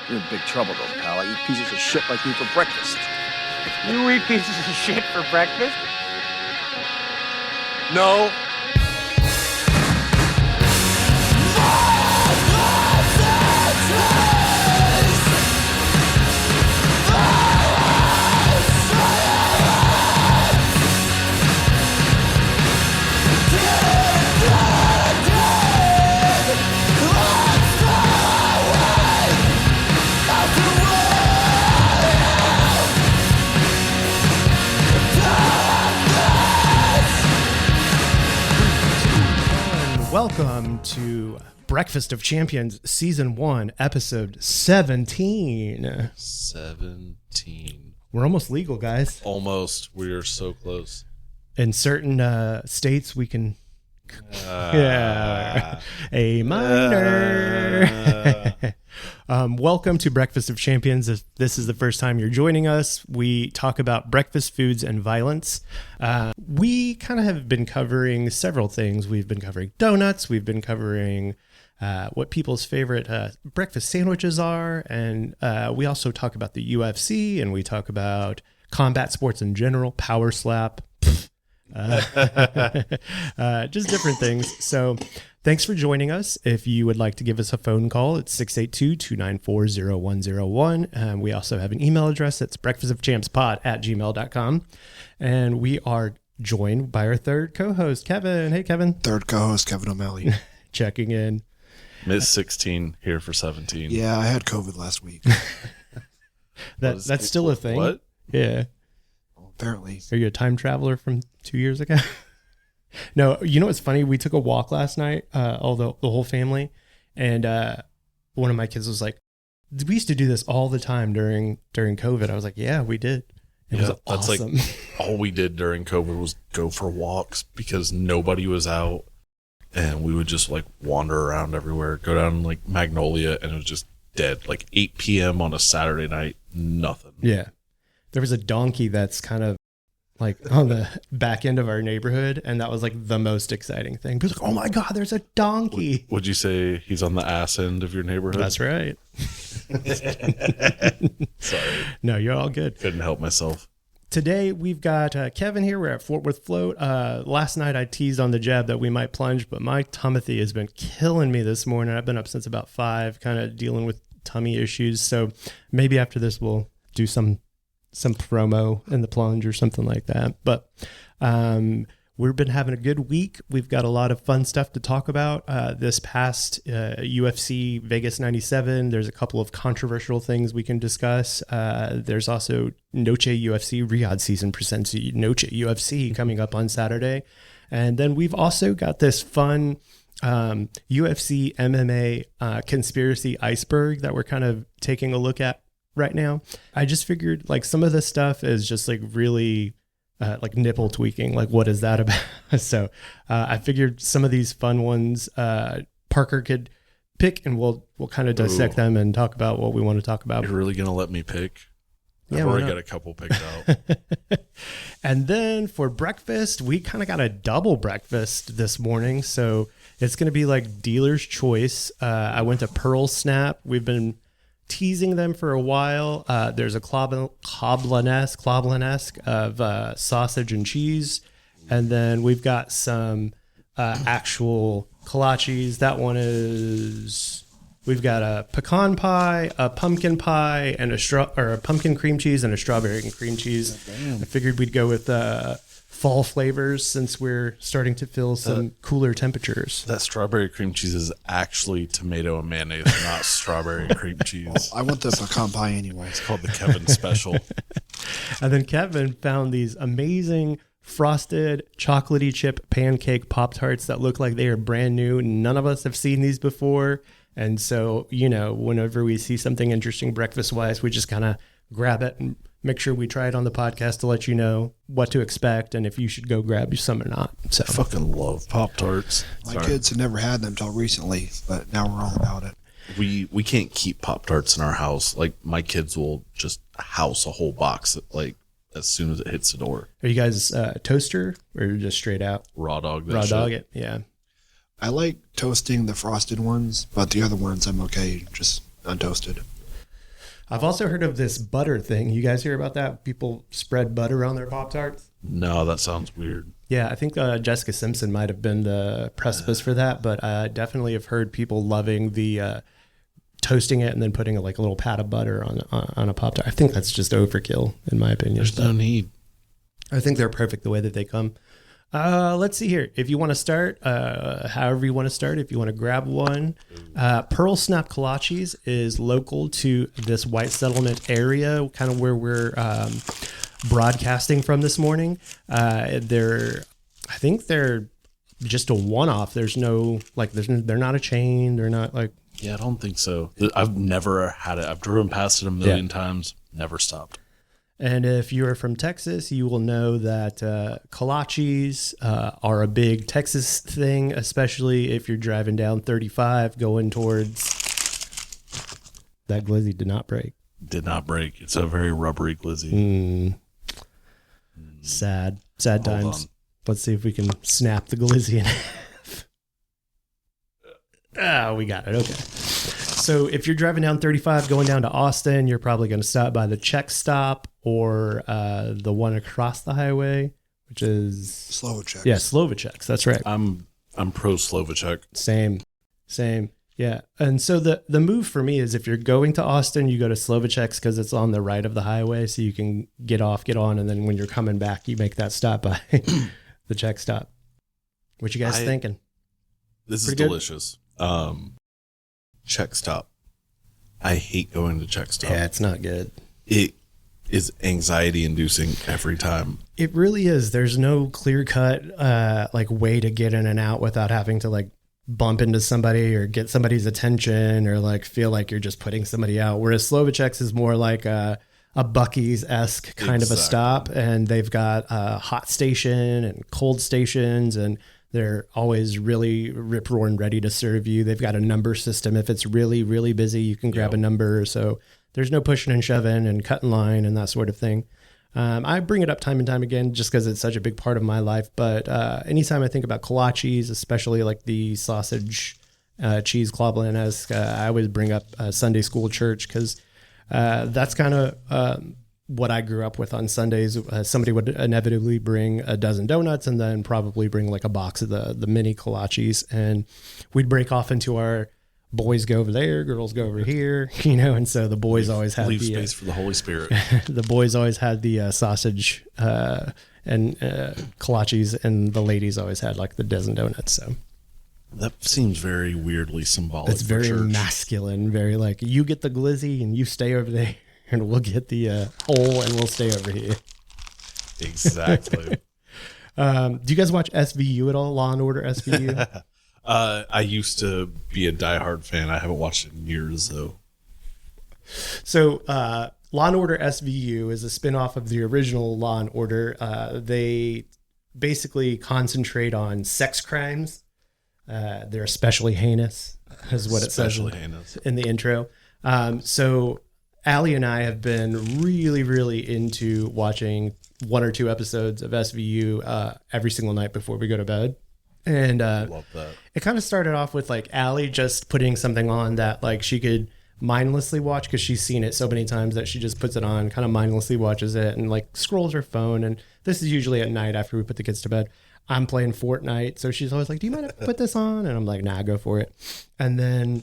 You're in big trouble, though, pal. I eat pieces of shit like you for breakfast. You eat pieces of shit for breakfast? No. Welcome to Breakfast of Champions, Season 1, Episode 17. 17. We're almost legal, guys. Almost. We're so close. In certain states, we can... A minor. Welcome to Breakfast of Champions. If this is the first time you're joining us, we talk about breakfast foods and violence. We kind of have been covering several things. We've been covering donuts. We've been covering what people's favorite breakfast sandwiches are. And we also talk about the UFC, and we talk about combat sports in general, power slap, just different things. So thanks for joining us. If you would like to give us a phone call, it's 682-294-0101. We also have an email address. It's breakfastofchampspod@gmail.com. And we are joined by our third co-host, Kevin. Hey, Kevin. Third co-host, Kevan O'Malley. Checking in. Miss 16, here for 17. Yeah, I had COVID last week. That's still a thing? What? Yeah. Apparently. Are you a time traveler from 2 years ago? No, you know what's funny? We took a walk last night, the whole family, and one of my kids was like, "We used to do this all the time during COVID." I was like, "Yeah, we did." It was awesome. That's like all we did during COVID was go for walks because nobody was out, and we would just like wander around everywhere, go down like Magnolia, and it was just dead. Like 8 p.m. on a Saturday night, nothing. Yeah. There was a donkey that's kind of like on the back end of our neighborhood, and that was like the most exciting thing. People like, "Oh my God, there's a donkey." Would you say he's on the ass end of your neighborhood? That's right. Sorry. No, you're all good. Couldn't help myself. Today, we've got Kevin here. We're at Fort Worth Float. Last night, I teased on the jab that we might plunge, but my tummy has been killing me this morning. I've been up since about 5, kind of dealing with tummy issues. So maybe after this, we'll do some promo in the plunge or something like that. But we've been having a good week. We've got a lot of fun stuff to talk about. This past UFC Vegas 97, there's a couple of controversial things we can discuss. There's also Noche UFC, Riyadh season presents Noche UFC coming up on Saturday. And then we've also got this fun UFC MMA Conspiracy Iceberg that we're kind of taking a look at right now. I just figured like some of this stuff is just like really like nipple tweaking. Like, what is that about? So I figured some of these fun ones Parker could pick, and we'll kind of dissect them and talk about what we want to talk about. You're really gonna let me pick? Yeah, I've already got a couple picked out. And then for breakfast, we kind of got a double breakfast this morning. So it's going to be like dealer's choice. I went to Pearl Snap. We've been teasing them for a while. There's a klobasneks of sausage and cheese. And then we've got some actual kolaches. That one is... We've got a pecan pie, a pumpkin pie, and a pumpkin cream cheese and a strawberry and cream cheese. I figured we'd go with fall flavors since we're starting to feel some cooler temperatures. That strawberry cream cheese is actually tomato and mayonnaise, not strawberry and cream cheese. I want the pecan pie anyway. It's called the Kevan Special. And then Kevin found these amazing frosted chocolatey chip pancake Pop-Tarts that look like they are brand new. None of us have seen these before. And so, you know, whenever we see something interesting breakfast-wise, we just kind of grab it and make sure we try it on the podcast to let you know what to expect and if you should go grab some or not. So I fucking love Pop-Tarts. My kids had never had them until recently, but now we're all about it. We can't keep Pop-Tarts in our house. Like, my kids will just house a whole box, like, as soon as it hits the door. Are you guys toaster or just straight out? Raw dog that Raw shit. dog it, yeah. I like toasting the frosted ones, but the other ones I'm okay just untoasted. I've also heard of this butter thing. You guys hear about that? People spread butter on their Pop-Tarts? No, that sounds weird. Yeah, I think Jessica Simpson might have been the precipice for that, but I definitely have heard people loving the toasting it and then putting like a little pat of butter on a Pop-Tart. I think that's just overkill, in my opinion. There's no need. I think they're perfect the way that they come. Let's see here. If you want to start, however you want to start, if you want to grab one, Pearl Snap Kolaches is local to this white settlement area, kind of where we're broadcasting from this morning. I think they're just a one-off. There's no they're not a chain. They're not like. Yeah, I don't think so. I've never had it. I've driven past it a million times. Never stopped. And if you're from Texas, you will know that kolaches are a big Texas thing, especially if you're driving down 35 going towards... That glizzy did not break. Did not break. It's a very rubbery glizzy. Sad times. On. Let's see if we can snap the glizzy in half. We got it. Okay. So if you're driving down 35 going down to Austin, you're probably going to stop by the Czech stop or the one across the highway, which is Slovacek. Yeah, Slovaceks. That's right. I'm pro Slovacek. Same. Yeah. And so the move for me is if you're going to Austin, you go to Slovaceks because it's on the right of the highway, so you can get off, get on, and then when you're coming back, you make that stop by the Czech stop. What you guys thinking? This Pretty is delicious. Czech stop. I hate going to Czech stop. Yeah, it's not good. It is anxiety inducing every time. It really is. There's no clear cut way to get in and out without having to like bump into somebody or get somebody's attention or like feel like you're just putting somebody out. Whereas Slovaceks is more like a Buc-ee's-esque kind of a stop, and they've got a hot station and cold stations, and they're always really rip-roaring ready to serve you. They've got a number system. If it's really, really busy, you can grab a number. So there's no pushing and shoving and cutting line and that sort of thing. I bring it up time and time again just because it's such a big part of my life. But anytime I think about kolaches, especially like the sausage cheese klobasneks, I always bring up Sunday school church because that's kind of what I grew up with on Sundays. Somebody would inevitably bring a dozen donuts and then probably bring like a box of the mini kolaches, and we'd break off into our boys go over there, girls go over here, and so the boys always had leave space for the Holy Spirit. The boys always had the sausage and kolaches, and the ladies always had like the dozen donuts. So that seems very weirdly symbolic. It's very masculine, very like you get the glizzy and you stay over there. And we'll get the hole and we'll stay over here. Exactly. Do you guys watch SVU at all? Law and Order SVU? I used to be a diehard fan. I haven't watched it in years, though. So Law and Order SVU is a spinoff of the original Law and Order. They basically concentrate on sex crimes. They're especially heinous, is what it says in the intro. So Allie and I have been really, really into watching 1 or 2 episodes of SVU every single night before we go to bed. And Love that. It kind of started off with like Allie just putting something on that like she could mindlessly watch because she's seen it so many times that she just puts it on, kind of mindlessly watches it and like scrolls her phone. And this is usually at night after we put the kids to bed. I'm playing Fortnite, so she's always like, do you mind if I put this on? And I'm like, nah, go for it. And then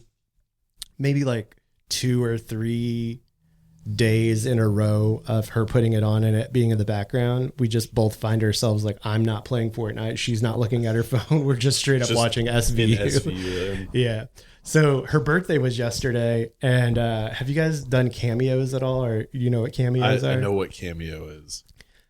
maybe like 2 or 3 days in a row of her putting it on and it being in the background, we just both find ourselves like, I'm not playing Fortnite, she's not looking at her phone, we're just straight up watching SVU. Yeah. So her birthday was yesterday, and have you guys done cameos at all, or you know what cameos are? I know what Cameo is.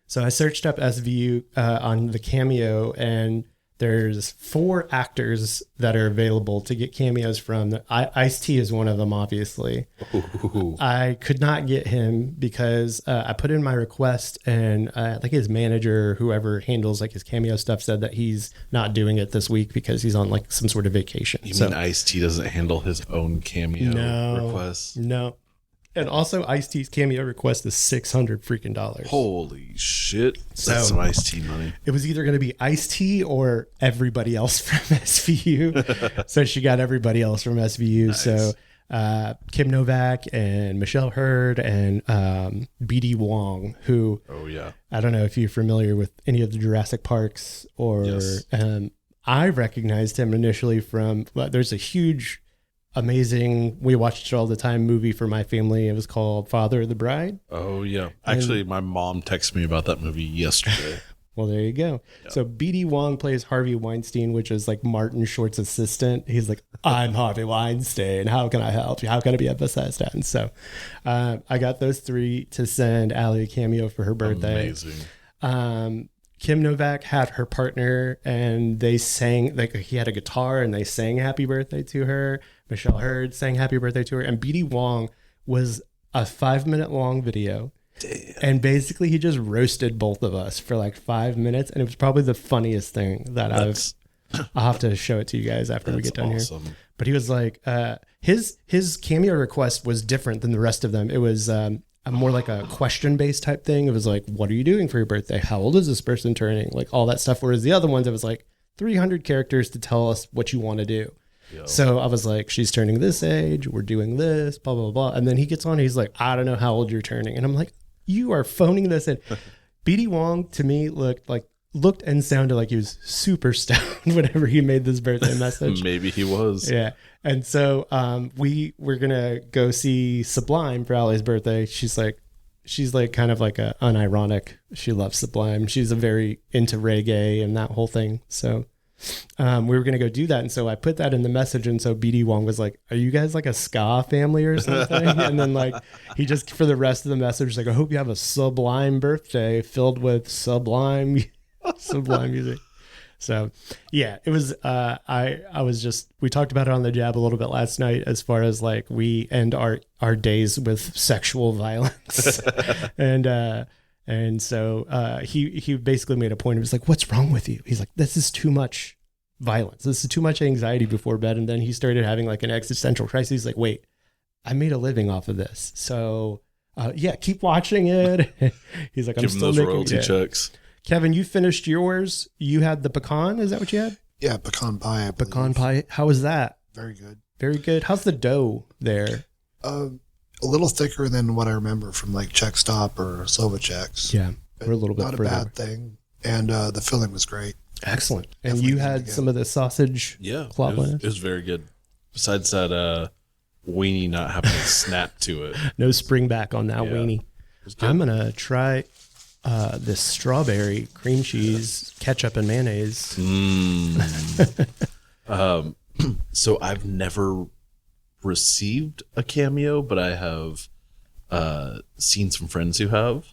So I searched up SVU on the Cameo, and there's 4 actors that are available to get cameos from. Ice-T is one of them, obviously. Ooh. I could not get him because I put in my request, and I think his manager, whoever handles like his cameo stuff, said that he's not doing it this week because he's on like some sort of vacation. You mean Ice-T doesn't handle his own cameo requests? No. And also, Ice-T's cameo request is $600 freaking dollars. Holy shit! That's some Ice-T money. It was either going to be Ice-T or everybody else from SVU. So she got everybody else from SVU. Nice. So Kim Novak and Michelle Hurd and BD Wong, who I don't know if you're familiar with any of the Jurassic Parks or I recognized him initially from there's a huge, amazing, we watched it all the time, movie for my family. It was called Father of the Bride. Oh yeah, actually my mom texted me about that movie yesterday. Well, there you go. Yep. So BD Wong plays Harvey Weinstein, which is like Martin Short's assistant. He's like, I'm Harvey Weinstein. How can I help you? How can I be at Bethesda? And so I got those three to send Allie a cameo for her birthday. Amazing. Kim Novak had her partner and they sang, like he had a guitar and they sang happy birthday to her. Michelle Hurd sang happy birthday to her. And BD Wong was a 5-minute long video. Damn. And basically he just roasted both of us for like 5 minutes. And it was probably the funniest thing that I'll have to show it to you guys after we get done here. But he was like, his cameo request was different than the rest of them. It was more like a question based type thing. It was like, what are you doing for your birthday? How old is this person turning? Like all that stuff. Whereas the other ones, it was like 300 characters to tell us what you want to do. Yo. So I was like, she's turning this age. We're doing this, blah, blah, blah. And then he gets on. He's like, I don't know how old you're turning. And I'm like, you are phoning this in. BD Wong to me looked and sounded like he was super stoned whenever he made this birthday message. Maybe he was. Yeah. And so we're gonna go see Sublime for Allie's birthday. She's like kind of like a unironic. She loves Sublime. She's a very into reggae and that whole thing. So we were gonna go do that. And so I put that in the message. And so BD Wong was like, "Are you guys like a ska family or something?" And then like he just for the rest of the message like, "I hope you have a sublime birthday filled with sublime music." So yeah, it was I was just, we talked about it on the jab a little bit last night as far as like we end our days with sexual violence. and so he basically made a point of, he's like, what's wrong with you? He's like, this is too much violence. This is too much anxiety before bed. And then he started having like an existential crisis. He's like, wait, I made a living off of this. So yeah, keep watching it. He's like, I'm still making royalty checks. Kevin, you finished yours. You had the pecan. Is that what you had? Yeah, pecan pie. Pecan pie. How was that? Very good. Very good. How's the dough there? A little thicker than what I remember from like Czech Stop or Slovacek's. Yeah, we're a little bit not further. Not a bad thing. And the filling was great. Excellent. And you had some of the sausage. Yeah, it was very good. Besides that weenie not having a snap to it. No spring back on that weenie. I'm going to try this strawberry cream cheese, ketchup and mayonnaise. So I've never received a cameo, but I have seen some friends who have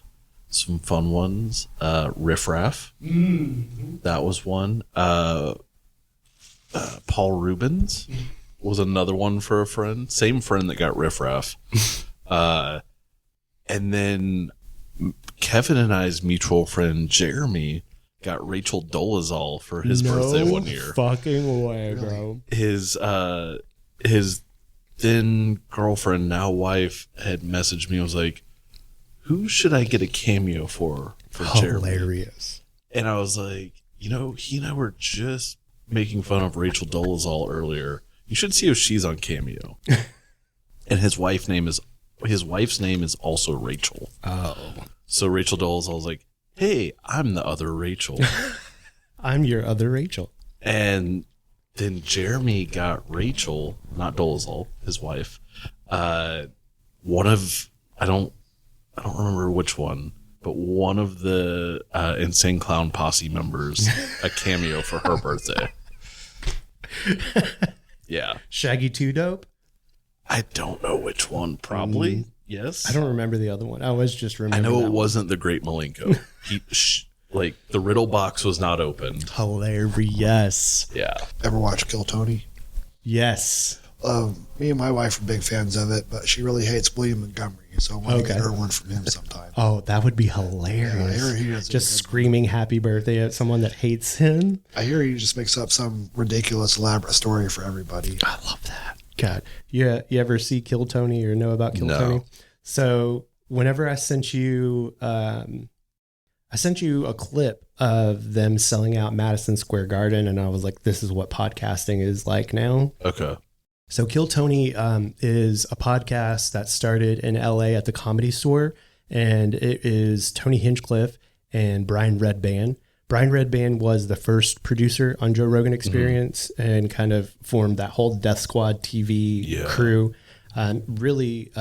some fun ones. Riff Raff, that was one. Paul Rubens was another one for a friend. Same friend that got Riff Raff. And then Kevin and I's mutual friend Jeremy got Rachel Dolezal for his birthday one year. Fucking way, bro. His then girlfriend, now wife, had messaged me. I was like, who should I get a cameo for Jeremy? Hilarious. And I was like, he and I were just making fun of Rachel Dolezal earlier. You should see if she's on Cameo. And his wife's name is also Rachel. Oh. So Rachel Dolezal was like, hey, I'm the other Rachel. I'm your other Rachel. And then Jeremy got Rachel, not Dolezal, his wife. One of, I don't remember which one, but one of the Insane Clown Posse members a cameo for her birthday. Yeah. Shaggy 2 Dope? I don't know which one. Probably. Yes. I don't remember the other one. I was just remembering. I know it wasn't the Great Malenko. The riddle box was not open. Hilarious. Yeah. Ever watch Kill Tony? Yes. Me and my wife are big fans of it, but she really hates William Montgomery, so I want to get her one from him sometime. Oh, that would be hilarious. Yeah, just screaming happy birthday at someone that hates him. I hear he just makes up some ridiculous, elaborate story for everybody. I love that. God, you ever see Kill Tony or know about Kill Tony? So whenever I sent you a clip of them selling out Madison Square Garden, and I was like, this is what podcasting is like now. Okay. So Kill Tony is a podcast that started in LA at the Comedy Store, and it is Tony Hinchcliffe and Brian Redband. Brian Redband was the first producer on Joe Rogan Experience and kind of formed that whole Death Squad TV crew. Really,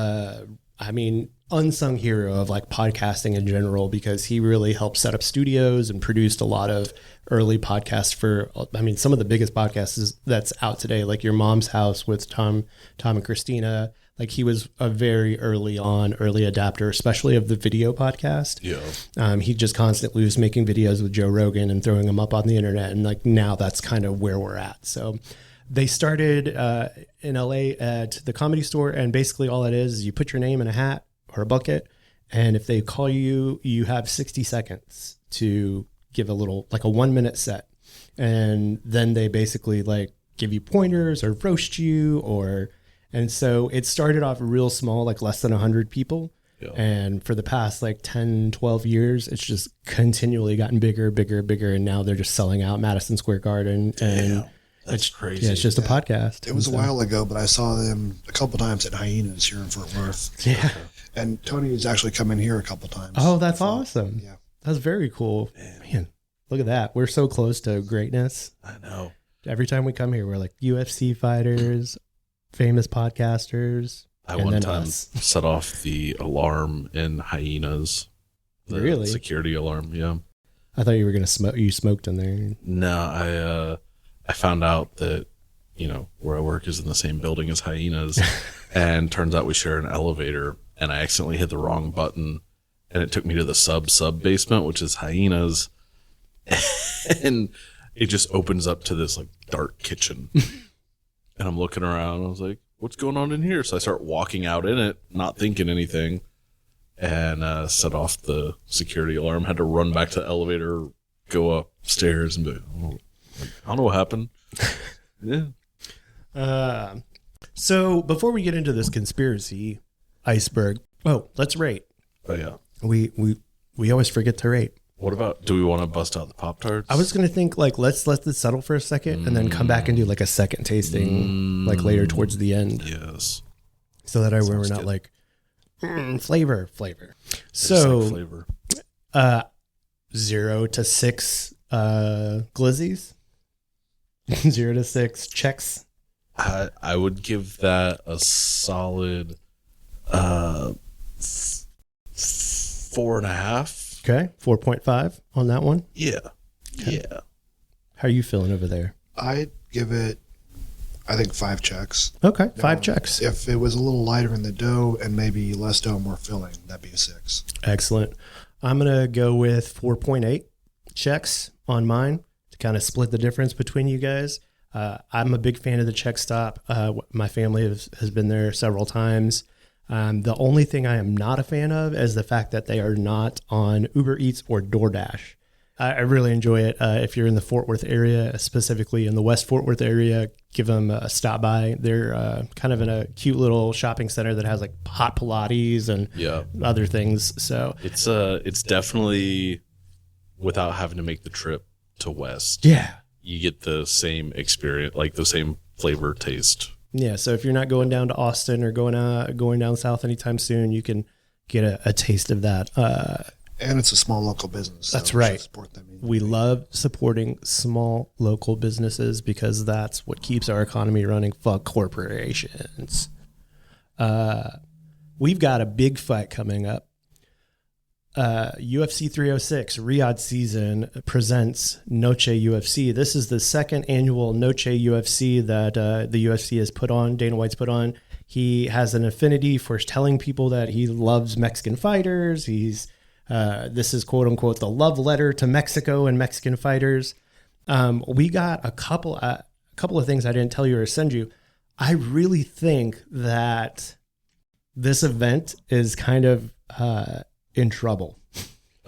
unsung hero of like podcasting in general, because he really helped set up studios and produced a lot of early podcasts for, some of the biggest podcasts that's out today, like Your Mom's House with Tom and Christina. Like he was a very early adapter, especially of the video podcast. Yeah. He just constantly was making videos with Joe Rogan and throwing them up on the internet. And like now that's kind of where we're at. So they started in LA at the Comedy Store. And basically all it is you put your name in a hat or a bucket. And if they call you, you have 60 seconds to give a little, like a 1 minute set. And then they basically like give you pointers or roast you and so it started off real small, like less than 100 people. Yeah. And for the past like 10, 12 years, it's just continually gotten bigger. And now they're just selling out Madison Square Garden. And that's crazy. Yeah, it's just a podcast. It was a while ago, but I saw them a couple times at Hyenas here in Fort Worth. Yeah. And Tony has actually come in here a couple times. Oh, that's awesome. Yeah. That's very cool. Man, look at that. We're so close to greatness. I know. Every time we come here, we're like UFC fighters, famous podcasters. I one time set off the alarm in Hyenas. Really? Security alarm, yeah. I thought you were going to smoke. You smoked in there. No, I found out that, where I work is in the same building as Hyenas. And turns out we share an elevator. And I accidentally hit the wrong button. And it took me to the sub basement, which is Hyenas. And it just opens up to this like dark kitchen. And I'm looking around. I was like, what's going on in here? So I start walking out in it, not thinking anything, and set off the security alarm. Had to run back to the elevator, go upstairs, and be I don't know what happened. Yeah. So before we get into this conspiracy iceberg, let's rate. Oh, yeah. We always forget to rate. What about, do we want to bust out the Pop-Tarts? I was going to think like, let's let this settle for a second and then come back and do like a second tasting like later towards the end. Yes. So that we're not like flavor. So like flavor. 0 to 6 glizzies, 0 to 6 checks. I would give that a solid 4.5. Okay, 4.5 on that one. Yeah. Okay. Yeah. How are you feeling over there? I'd give it, I think 5 checks. Okay, 5 checks. If it was a little lighter in the dough and maybe less dough, more filling, that'd be a 6. Excellent. I'm going to go with 4.8 checks on mine to kind of split the difference between you guys. I'm a big fan of the Check Stop. My family has been there several times. The only thing I am not a fan of is the fact that they are not on Uber Eats or DoorDash. I really enjoy it. If you're in the Fort Worth area, specifically in the West Fort Worth area, give them a stop by. They're kind of in a cute little shopping center that has like hot Pilates and other things. So it's definitely, without having to make the trip to West. Yeah. You get the same experience, like the same flavor taste. Yeah, so if you're not going down to Austin or going down south anytime soon, you can get a taste of that. And it's a small local business. So that's right. Support them. We love supporting small local businesses because that's what keeps our economy running. Fuck corporations. We've got a big fight coming up. UFC 306 Riyadh season presents Noche UFC. This is the second annual Noche UFC that the UFC has put on, Dana White's put on. He has an affinity for telling people that he loves Mexican fighters. This is quote unquote the love letter to Mexico and Mexican fighters. We got a couple of things I didn't tell you or send you. I really think that this event is kind of in trouble.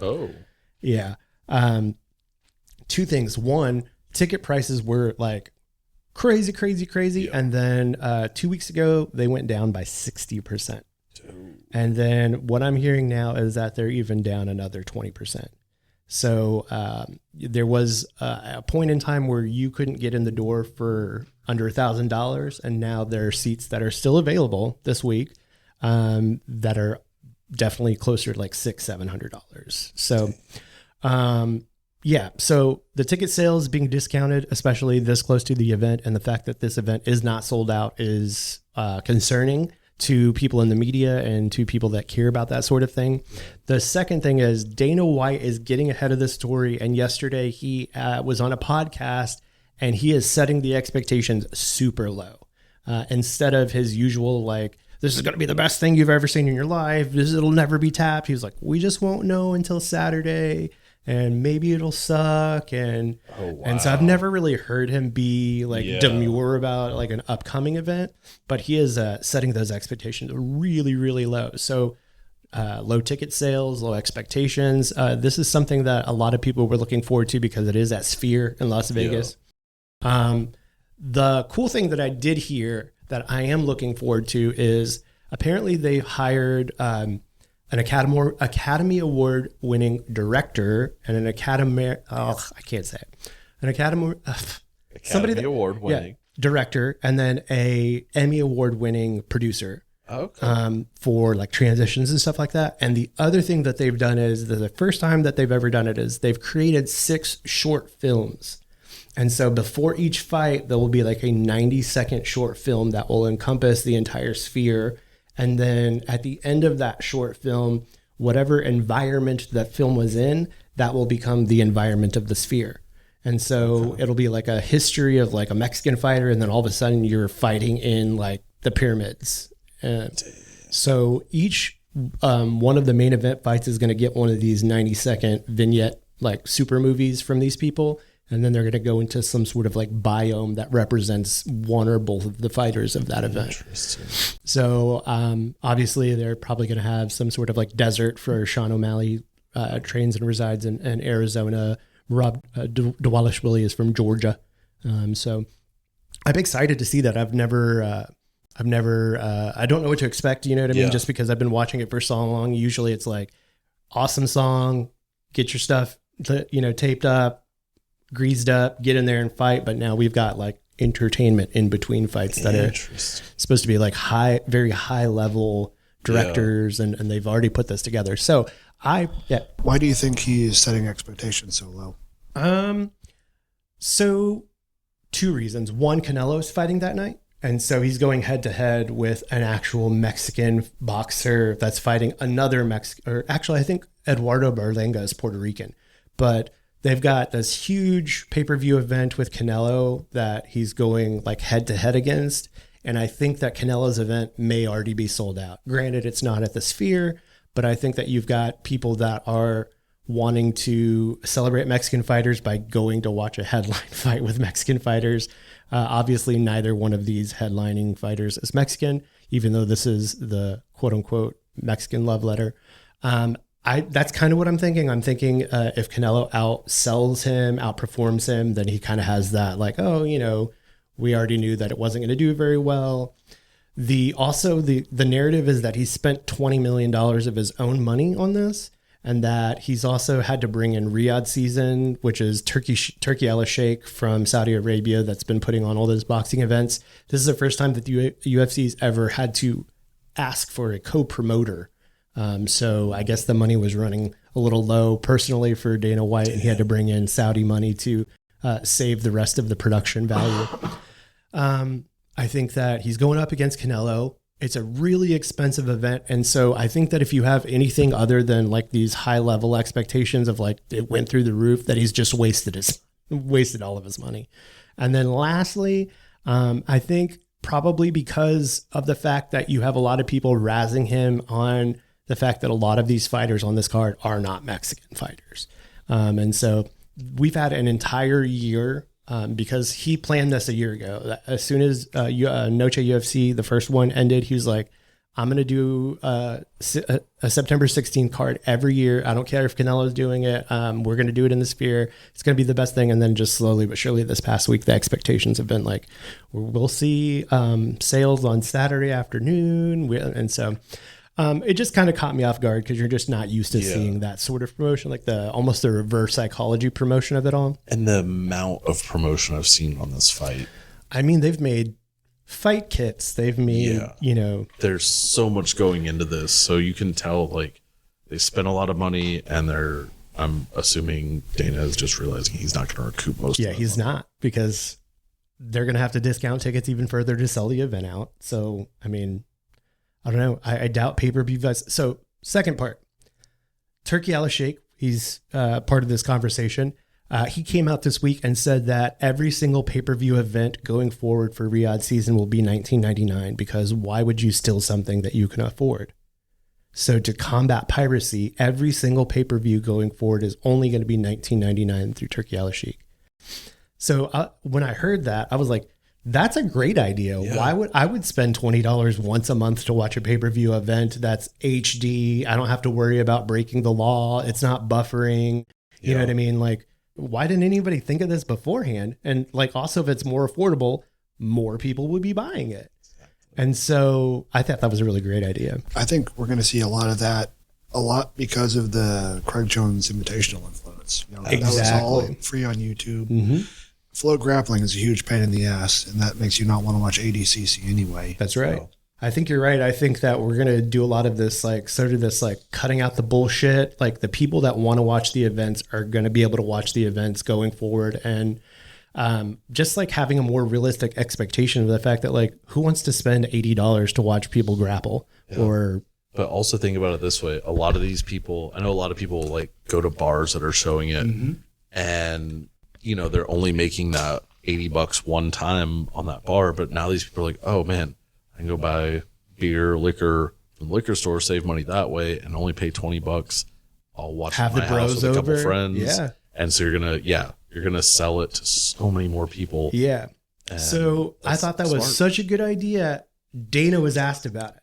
Oh. Yeah. 2 things. One, ticket prices were like crazy. Yeah. And then 2 weeks ago, they went down by 60%. And then what I'm hearing now is that they're even down another 20%. So there was a point in time where you couldn't get in the door for under $1,000. And now there are seats that are still available this week that are definitely closer to like $600-700. So, yeah. So the ticket sales being discounted, especially this close to the event, and the fact that this event is not sold out is concerning to people in the media and to people that care about that sort of thing. The second thing is Dana White is getting ahead of the story. And yesterday he was on a podcast and he is setting the expectations super low. Instead of his usual, like, this is going to be the best thing you've ever seen in your life. It'll never be tapped. He was like, we just won't know until Saturday. And maybe it'll suck. And and so I've never really heard him be like demure about like an upcoming event, but he is setting those expectations really, really low. So low ticket sales, low expectations. This is something that a lot of people were looking forward to because it is at Sphere in Las Vegas. The cool thing that I did hear that I am looking forward to is apparently they hired an Academy Award winning director and an Academy Award winning director and then a Emmy Award winning producer. For like transitions and stuff like that. And the other thing that they've done is the first time that they've ever done it is they've created 6 short films. And so before each fight, there will be like a 90-second short film that will encompass the entire Sphere. And then at the end of that short film, whatever environment that film was in, that will become the environment of the Sphere. And so it'll be like a history of like a Mexican fighter. And then all of a sudden you're fighting in like the pyramids. So each one of the main event fights is going to get one of these 90-second vignette, like super movies from these people. And then they're going to go into some sort of like biome that represents one or both of the fighters of that event. So obviously they're probably going to have some sort of like desert for Sean O'Malley, trains and resides in Arizona. Rob Dwalishvili is from Georgia. So I'm excited to see that. I don't know what to expect. You know what I mean? Just because I've been watching it for so long. Usually it's like awesome song, get your stuff, taped up, greased up, get in there and fight. But now we've got like entertainment in between fights that are supposed to be like very high level directors. And they've already put this together. So Why do you think he is setting expectations so low? So 2 reasons. One, Canelo's fighting that night. And so he's going head to head with an actual Mexican boxer that's fighting another Mexican, or actually I think Eduardo Berlanga is Puerto Rican, but they've got this huge pay-per-view event with Canelo that he's going like head to head against. And I think that Canelo's event may already be sold out. Granted, it's not at the Sphere, but I think that you've got people that are wanting to celebrate Mexican fighters by going to watch a headline fight with Mexican fighters. Obviously, neither one of these headlining fighters is Mexican, even though this is the quote unquote Mexican love letter. That's kind of what I'm thinking. I'm thinking if Canelo outsells him, outperforms him, then he kind of has that like, we already knew that it wasn't going to do very well. The narrative is that he spent $20 million of his own money on this, and that he's also had to bring in Riyadh Season, which is Turkey Al Sheikh from Saudi Arabia that's been putting on all those boxing events. This is the first time that the UFC's ever had to ask for a co-promoter. So I guess the money was running a little low personally for Dana White, and he had to bring in Saudi money to save the rest of the production value. I think that he's going up against Canelo. It's a really expensive event. And so I think that if you have anything other than like these high level expectations of like it went through the roof, that he's just wasted all of his money. And then lastly, I think probably because of the fact that you have a lot of people razzing him on the fact that a lot of these fighters on this card are not Mexican fighters. And so we've had an entire year because he planned this a year ago. As soon as Noche UFC, the first one ended, he was like, I'm going to do a September 16th card every year. I don't care if Canelo's doing it. We're going to do it in the Sphere. It's going to be the best thing. And then just slowly but surely this past week, the expectations have been like, we'll see sales on Saturday afternoon. And so it just kind of caught me off guard because you're just not used to seeing that sort of promotion, like almost the reverse psychology promotion of it all. And the amount of promotion I've seen on this fight. I mean, they've made fight kits. They've made, there's so much going into this. So you can tell, like, they spent a lot of money, and I'm assuming Dana is just realizing he's not going to recoup most of it. Yeah, he's not, because they're going to have to discount tickets even further to sell the event out. So, I mean, I don't know. I doubt pay-per-view guys. So, second part, Turkey Al-Sheikh, he's part of this conversation. He came out this week and said that every single pay-per-view event going forward for Riyadh season will be $19.99, because why would you steal something that you can afford? So to combat piracy, every single pay-per-view going forward is only going to be $19.99 through Turkey Al-Sheikh. So when I heard that, I was like, that's a great idea. Yeah. Why would I spend $20 once a month to watch a pay-per-view event that's HD? I don't have to worry about breaking the law. It's not buffering. You know what I mean? Like, why didn't anybody think of this beforehand? And like, also, if it's more affordable, more people would be buying it. And so I thought that was a really great idea. I think we're going to see a lot of that, a lot because of the Craig Jones Invitational influence. Exactly. That was all free on YouTube. Mm-hmm. Float grappling is a huge pain in the ass, and that makes you not want to watch ADCC anyway. That's right. So. I think you're right. I think that we're going to do a lot of this, like sort of this, like cutting out the bullshit. Like the people that want to watch the events are going to be able to watch the events going forward. And just like having a more realistic expectation of the fact that, like, who wants to spend $80 to watch people grapple? But also think about it this way. A lot of these people, I know a lot of people like go to bars that are showing it, and they're only making that $80 one time on that bar. But now these people are like, oh man, I can go buy beer, liquor from the liquor store, save money that way, and only pay $20. I'll watch have my the house bros with a couple over. friends. Yeah. And so you're gonna sell it to so many more people. Yeah. So I thought that was such a good idea. Dana was asked about it.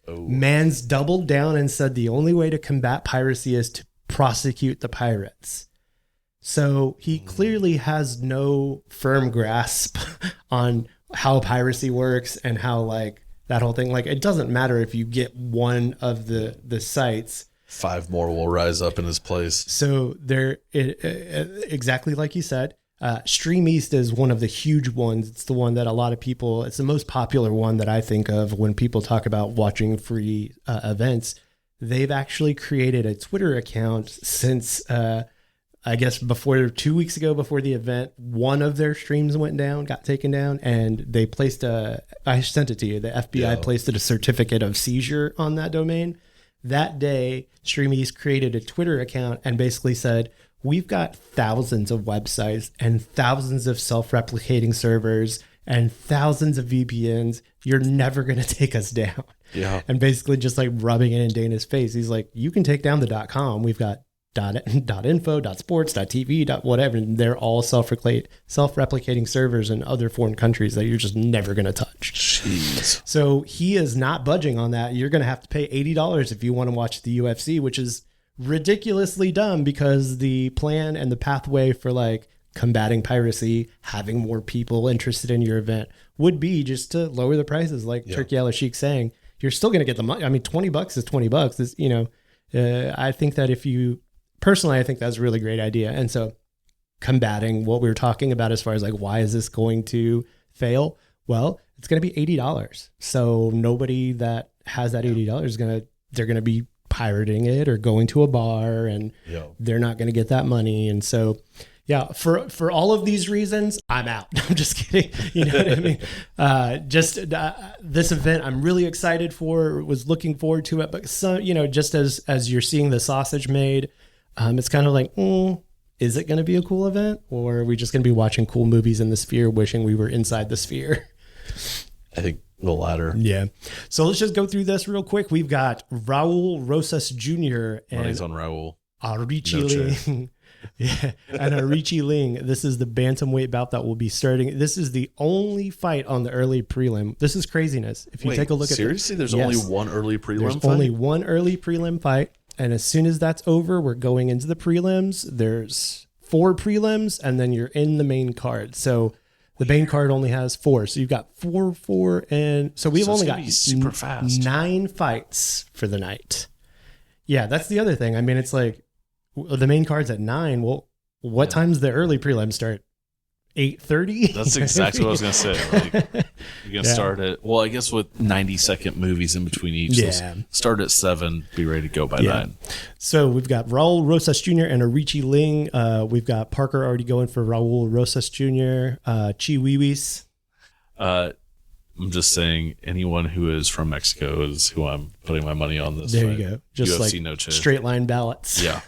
Oh. Mans doubled down and said the only way to combat piracy is to prosecute the pirates. So he clearly has no firm grasp on how piracy works and how, like, that whole thing. Like, it doesn't matter if you get one of the sites. 5 more will rise up in his place. So exactly like you said, Stream East is one of the huge ones. It's the one that a lot of people, it's the most popular one that I think of when people talk about watching free events. They've actually created a Twitter account since, I guess, 2 weeks ago, before the event, one of their streams got taken down, and they placed I sent it to you. The FBI placed a certificate of seizure on that domain. That day, Stream East created a Twitter account and basically said, we've got thousands of websites and thousands of self-replicating servers and thousands of VPNs. You're never going to take us down. Yeah. And basically just like rubbing it in Dana's face. He's like, you can take down the .com. We've got .info, .sports, .tv, whatever. And they're all self-replicating servers in other foreign countries that you're just never going to touch. Jeez. So he is not budging on that. You're going to have to pay $80 if you want to watch the UFC, which is ridiculously dumb, because the plan and the pathway for like combating piracy, having more people interested in your event, would be just to lower the prices. Like Turkey Al-Sheikh saying, you're still going to get the money. I mean, $20 is $20. It's, I think that personally, I think that's a really great idea. And so combating what we were talking about as far as like, why is this going to fail? Well, it's going to be $80. So nobody that has that $80 is they're going to be pirating it or going to a bar, and they're not going to get that money. And so, for all of these reasons, I'm out. I'm just kidding. You know what I mean? This event, I'm really excited for, was looking forward to it. But just as you're seeing the sausage made, it's kind of like, is it going to be a cool event, or are we just going to be watching cool movies in the Sphere, wishing we were inside the Sphere? I think the latter. Yeah. So let's just go through this real quick. We've got Raul Rosas Jr. and Money's on Raul. Arichi Ling. Yeah, and Arichi Ling. This is the bantamweight bout that will be starting. This is the only fight on the early prelim. This is craziness. If you take a look at seriously, there's only one early prelim fight? Only one early prelim fight. And as soon as that's over, we're going into the prelims. There's 4 prelims, and then you're in the main card. So the main card only has 4. So you've got 4, and so we've only got super fast 9 fights for the night. Yeah, that's the other thing. I mean, it's like the main card's at 9. Well, what time's the early prelim start? 8:30. That's exactly what I was going to say. Like, you're going to start at, well, I guess with 90-second movies in between each. Yeah. So start at 7, be ready to go by 9. So we've got Raul Rosas Jr. and Arichi Ling. We've got Parker already going for Raul Rosas Jr. Chiwiwis. I'm just saying anyone who is from Mexico is who I'm putting my money on this. There you go. Just UFC like Noche. straight line ballots. Yeah,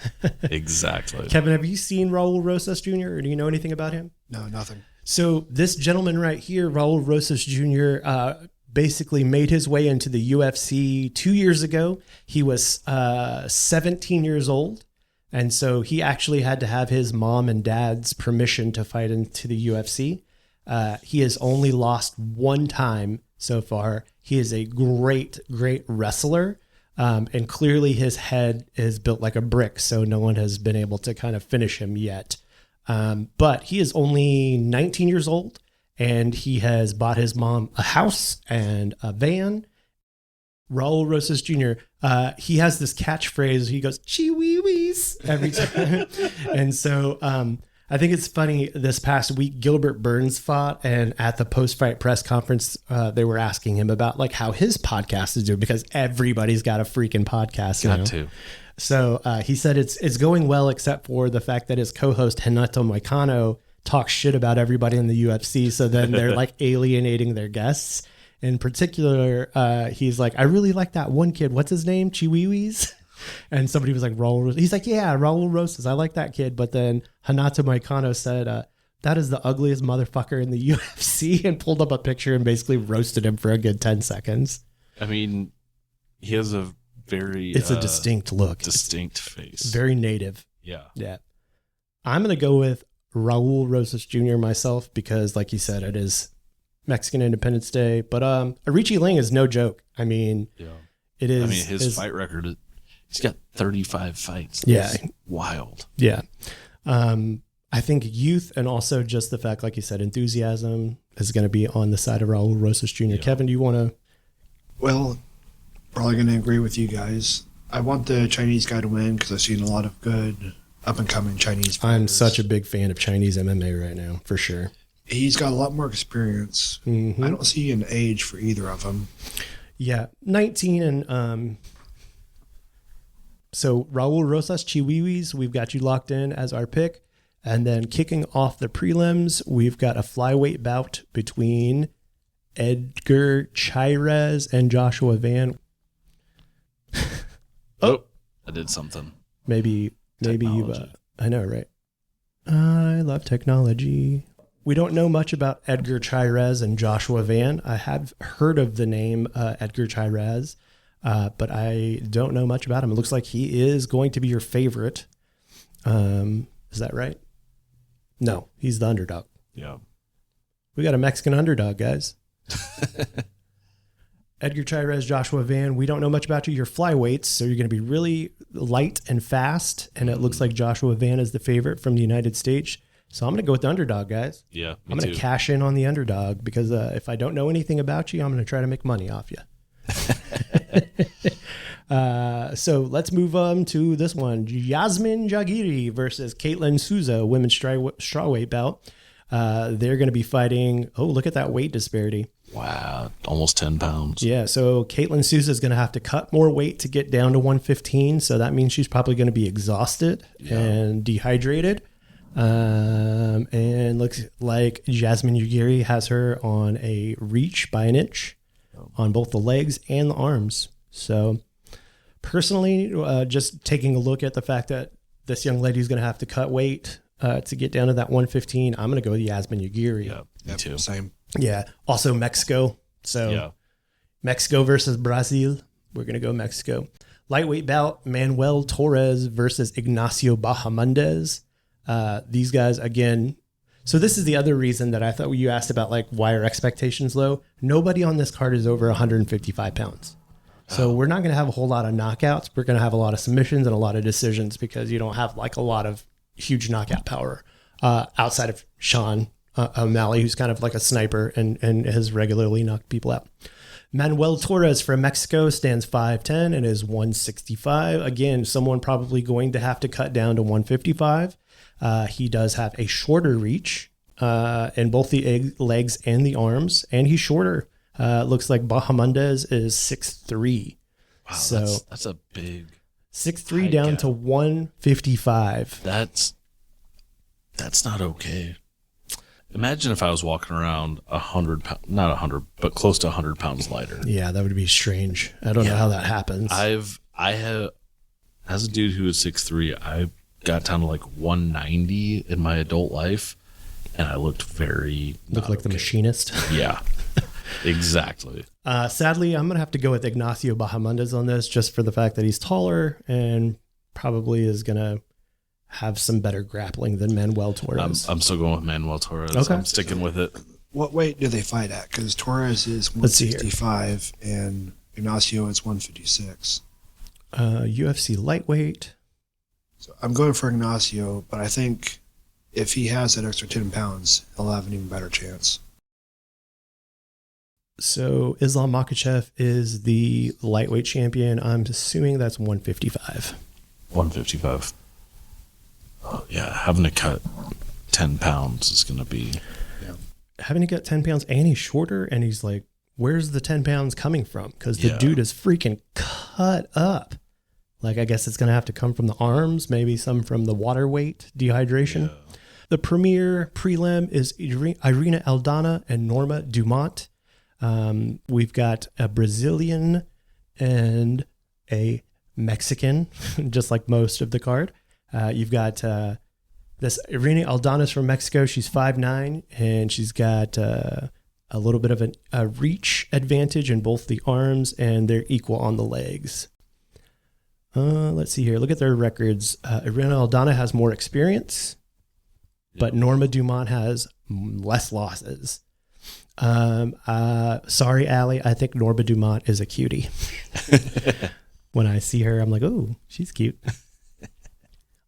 exactly. Kevin, have you seen Raul Rosas Jr. or do you know anything about him? No, nothing. So this gentleman right here, Raul Rosas Jr., basically made his way into the UFC 2 years ago. He was 17 years old. And so he actually had to have his mom and dad's permission to fight into the UFC. He has only lost one time so far. He is a great, great wrestler. And clearly his head is built like a brick. So no one has been able to kind of finish him yet. But he is only 19 years old and he has bought his mom a house and a van. Raul Rosas Jr., he has this catchphrase. He goes, "Chiwiwis" every time. And so I think it's funny. This past week, Gilbert Burns fought, and at the post-fight press conference, they were asking him about like how his podcast is doing because everybody's got a freaking podcast now. Got to. So he said it's going well, except for the fact that his co-host Renato Moicano talks shit about everybody in the UFC. So then they're like alienating their guests. In particular, he's like, "I really like that one kid. What's his name? Chiwiwis." And somebody was like, Raul. He's like, "Yeah, Raul Rosas. I like that kid." But then Renato Moicano said, "That is the ugliest motherfucker in the UFC," and pulled up a picture and basically roasted him for a good 10 seconds. I mean, he has a very... It's a distinct look. Distinct face. Very native. Yeah. Yeah. I'm going to go with Raul Rosas Jr. myself because, like you said, it is Mexican Independence Day. But Arichi Ling is no joke. I mean, it is. I mean, his fight record, he's got 35 fights. Yeah. It's wild. Yeah. I think youth and also just the fact, like you said, enthusiasm is going to be on the side of Raul Rosas Jr. Yeah. Kevin, do you want to? Well, probably going to agree with you guys. I want the Chinese guy to win because I've seen a lot of good up-and-coming Chinese fighters. I'm such a big fan of Chinese MMA right now, for sure. He's got a lot more experience. Mm-hmm. I don't see an age for either of them. Yeah, 19 and so Raul Rosas Chiwiwis, we've got you locked in as our pick. And then kicking off the prelims, we've got a flyweight bout between Edgar Chairez and Joshua Van. Oh, I did something. Maybe you. I know, right? I love technology. We don't know much about Edgar Chairez and Joshua Van. I have heard of the name Edgar Chairez, but I don't know much about him. It looks like he is going to be your favorite. Is that right? No, he's the underdog. Yeah. We got a Mexican underdog, guys. Edgar Chairez, Joshua Van, we don't know much about you. You're flyweights, so you're going to be really light and fast, and it looks like Joshua Van is the favorite from the United States. So I'm going to go with the underdog, guys. Yeah, I'm going to cash in on the underdog because if I don't know anything about you, I'm going to try to make money off you. So let's move on to this one. Yasmin Jagiri versus Caitlin Souza, women's strawweight bout. They're going to be fighting. Oh, look at that weight disparity. Wow, almost 10 pounds. Yeah, so Caitlin Souza is going to have to cut more weight to get down to 115. So that means she's probably going to be exhausted and dehydrated. And looks like Yasmin Jagiri has her on a reach by an inch on both the legs and the arms. So personally, just taking a look at the fact that this young lady is going to have to cut weight to get down to that 115, I'm going to go with Yasmin Jagiri. Yeah, me too. Same. Yeah. Also Mexico. So Mexico versus Brazil. We're going to go Mexico. Lightweight bout, Manuel Torres versus Ignacio Bahamondes. These guys, again, so this is the other reason that I thought you asked about, like, why are expectations low? Nobody on this card is over 155 pounds. So we're not going to have a whole lot of knockouts. We're going to have a lot of submissions and a lot of decisions because you don't have, like, a lot of huge knockout power outside of Sean O'Malley, who's kind of like a sniper and has regularly knocked people out. Manuel Torres from Mexico stands 5'10" and is 165. Again, someone probably going to have to cut down to 155. He does have a shorter reach, in both the legs and the arms, and he's shorter. Looks like Bahamondes is 6'3". Wow, so that's a big 6'3" down to 155. That's not okay. Imagine if I was walking around 100 pounds, not 100, but close to 100 pounds lighter. Yeah, that would be strange. I don't know how that happens. I have, as a dude who is 6'3", I got down to like 190 in my adult life, and I looked very the machinist. Yeah, exactly. Sadly, I'm gonna have to go with Ignacio Bahamondes on this, just for the fact that he's taller and probably is gonna have some better grappling than Manuel Torres. I'm still going with Manuel Torres. Okay. I'm sticking with it. What weight do they fight at? Because Torres is 165 and Ignacio is 156. UFC lightweight. So I'm going for Ignacio, but I think if he has that extra 10 pounds, he'll have an even better chance. So Islam Makhachev is the lightweight champion. I'm assuming that's 155. 155. Oh, yeah, having to cut 10 pounds is going to be... Having to cut 10 pounds, and he's shorter, and he's like, where's the 10 pounds coming from? Because the dude is freaking cut up. Like, I guess it's going to have to come from the arms, maybe some from the water weight, dehydration. Yeah. The premier prelim is Irina Aldana and Norma Dumont. We've got a Brazilian and a Mexican, just like most of the card. You've got this Irina Aldana's from Mexico. She's 5'9", and she's got a little bit of a reach advantage in both the arms, and they're equal on the legs. Let's see here. Look at their records. Irina Aldana has more experience, but Norma Dumont has less losses. Sorry, Allie. I think Norma Dumont is a cutie. When I see her, I'm like, oh, she's cute.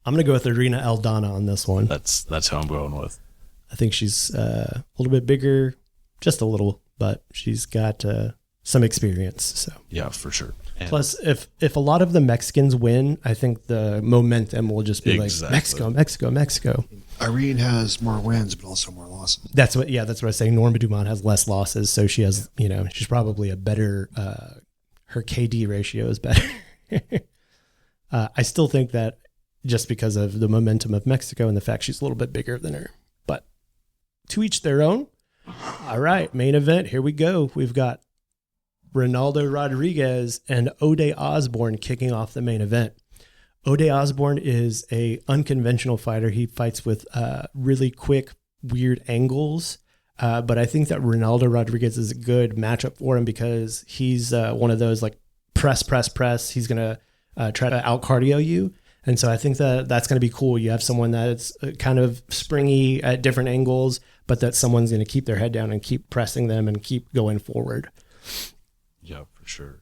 I'm going to go with Irina Aldana on this one. That's who I'm going with. I think she's a little bit bigger, just a little, but she's got some experience. So yeah, for sure. And plus, if a lot of the Mexicans win, I think the momentum will just be like Mexico, Mexico, Mexico. Irene has more wins, but also more losses. That's what I was saying. Norma Dumont has less losses, so she has, she's probably a better. Her KD ratio is better. I still think that. Just because of the momentum of Mexico and the fact she's a little bit bigger than her. But to each their own. All right, main event. Here we go. We've got Ronaldo Rodriguez and Ode Osborne kicking off the main event. Ode Osborne is a unconventional fighter. He fights with really quick, weird angles. But I think that Ronaldo Rodriguez is a good matchup for him because he's one of those like press. He's going to try to out cardio you. And so I think that that's going to be cool. You have someone that's kind of springy at different angles, but that someone's going to keep their head down and keep pressing them and keep going forward. Yeah, for sure.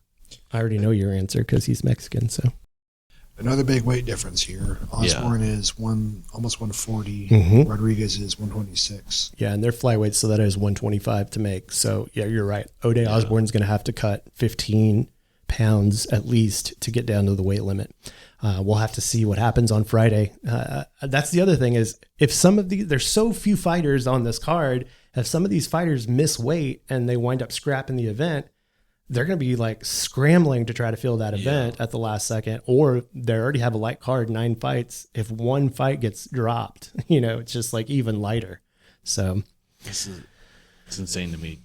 I already know your answer because he's Mexican. So another big weight difference here. Osborne is almost 140. Rodriguez is 126. Yeah, and they're flyweights, so that is 125 to make. So yeah, you're right. Ode Osborne's going to have to cut 15 pounds at least to get down to the weight limit. We'll have to see what happens on Friday. That's the other thing is if some of there's so few fighters on this card, if some of these fighters miss weight and they wind up scrapping the event, they're going to be like scrambling to try to fill that event at the last second, or they already have a light card, 9 fights. If one fight gets dropped, it's just like even lighter. So it's insane to me.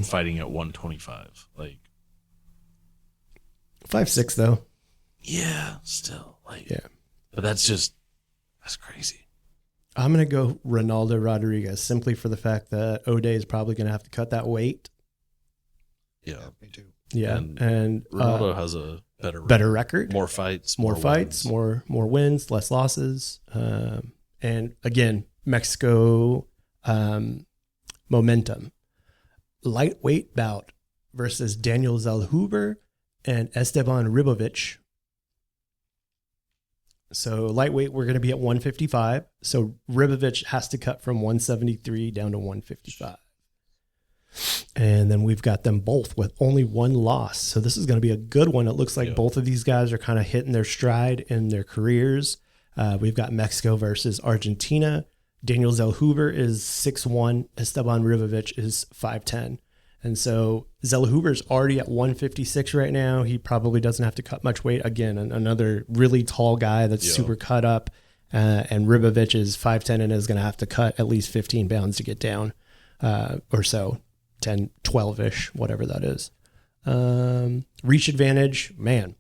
Fighting at 125, like 5'6" though. Yeah, still. But that's crazy. I'm going to go Ronaldo Rodriguez simply for the fact that Ode is probably going to have to cut that weight. Yeah, me too. Yeah. And Ronaldo has a better record. More fights. More fights, wins. more wins, less losses. And again, Mexico momentum. Lightweight bout versus Daniel Zellhuber and Esteban Ribovic. So lightweight, we're going to be at 155. So Ribovic has to cut from 173 down to 155. And then we've got them both with only one loss. So this is going to be a good one. It looks like both of these guys are kind of hitting their stride in their careers. We've got Mexico versus Argentina. Daniel Zellhuber is 6'1". Esteban Ribovic is 5'10". And so Zellhuber's already at 156 right now. He probably doesn't have to cut much weight. Again, another really tall guy that's super cut up. And Ribovic is 5'10" and is going to have to cut at least 15 pounds to get down or so. 10, 12-ish, whatever that is. Reach advantage, man.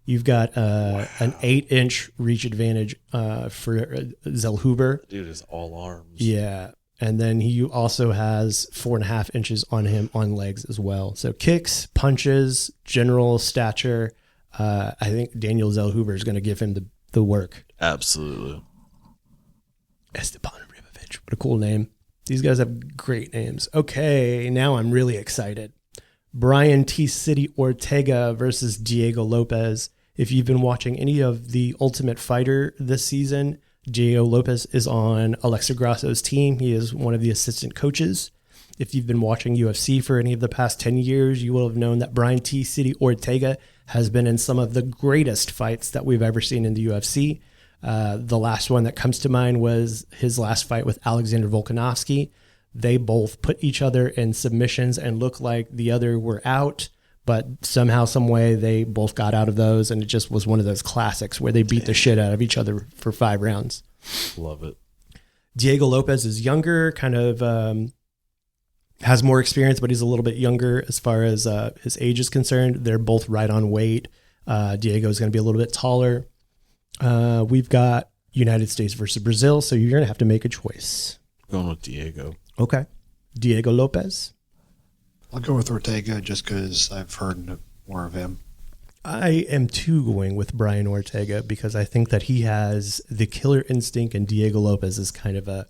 You've got an 8-inch reach advantage for Zellhuber. Dude, is all arms. Yeah. And then he also has 4.5 inches on him on legs as well. So kicks, punches, general stature. I think Daniel Zellhuber is going to give him the work. Absolutely. Esteban Ribovic. What a cool name. These guys have great names. Okay, now I'm really excited. Brian T. City Ortega versus Diego Lopez. If you've been watching any of the Ultimate Fighter this season, Diego Lopez is on Alexa Grasso's team. He is one of the assistant coaches. If you've been watching UFC for any of the past 10 years, you will have known that Brian T. City Ortega has been in some of the greatest fights that we've ever seen in the UFC. The last one that comes to mind was his last fight with Alexander Volkanovski. They both put each other in submissions and looked like the other were out, but somehow, some way, they both got out of those, and it just was one of those classics where they beat the shit out of each other for 5 rounds. Love it. Diego Lopez is younger, kind of has more experience, but he's a little bit younger as far as his age is concerned. They're both right on weight. Diego is going to be a little bit taller. We've got United States versus Brazil, so you're going to have to make a choice. Going with Diego. Okay. Diego Lopez. I'll go with Ortega just because I've heard more of him. I am too going with Brian Ortega because I think that he has the killer instinct, and Diego Lopez is kind of an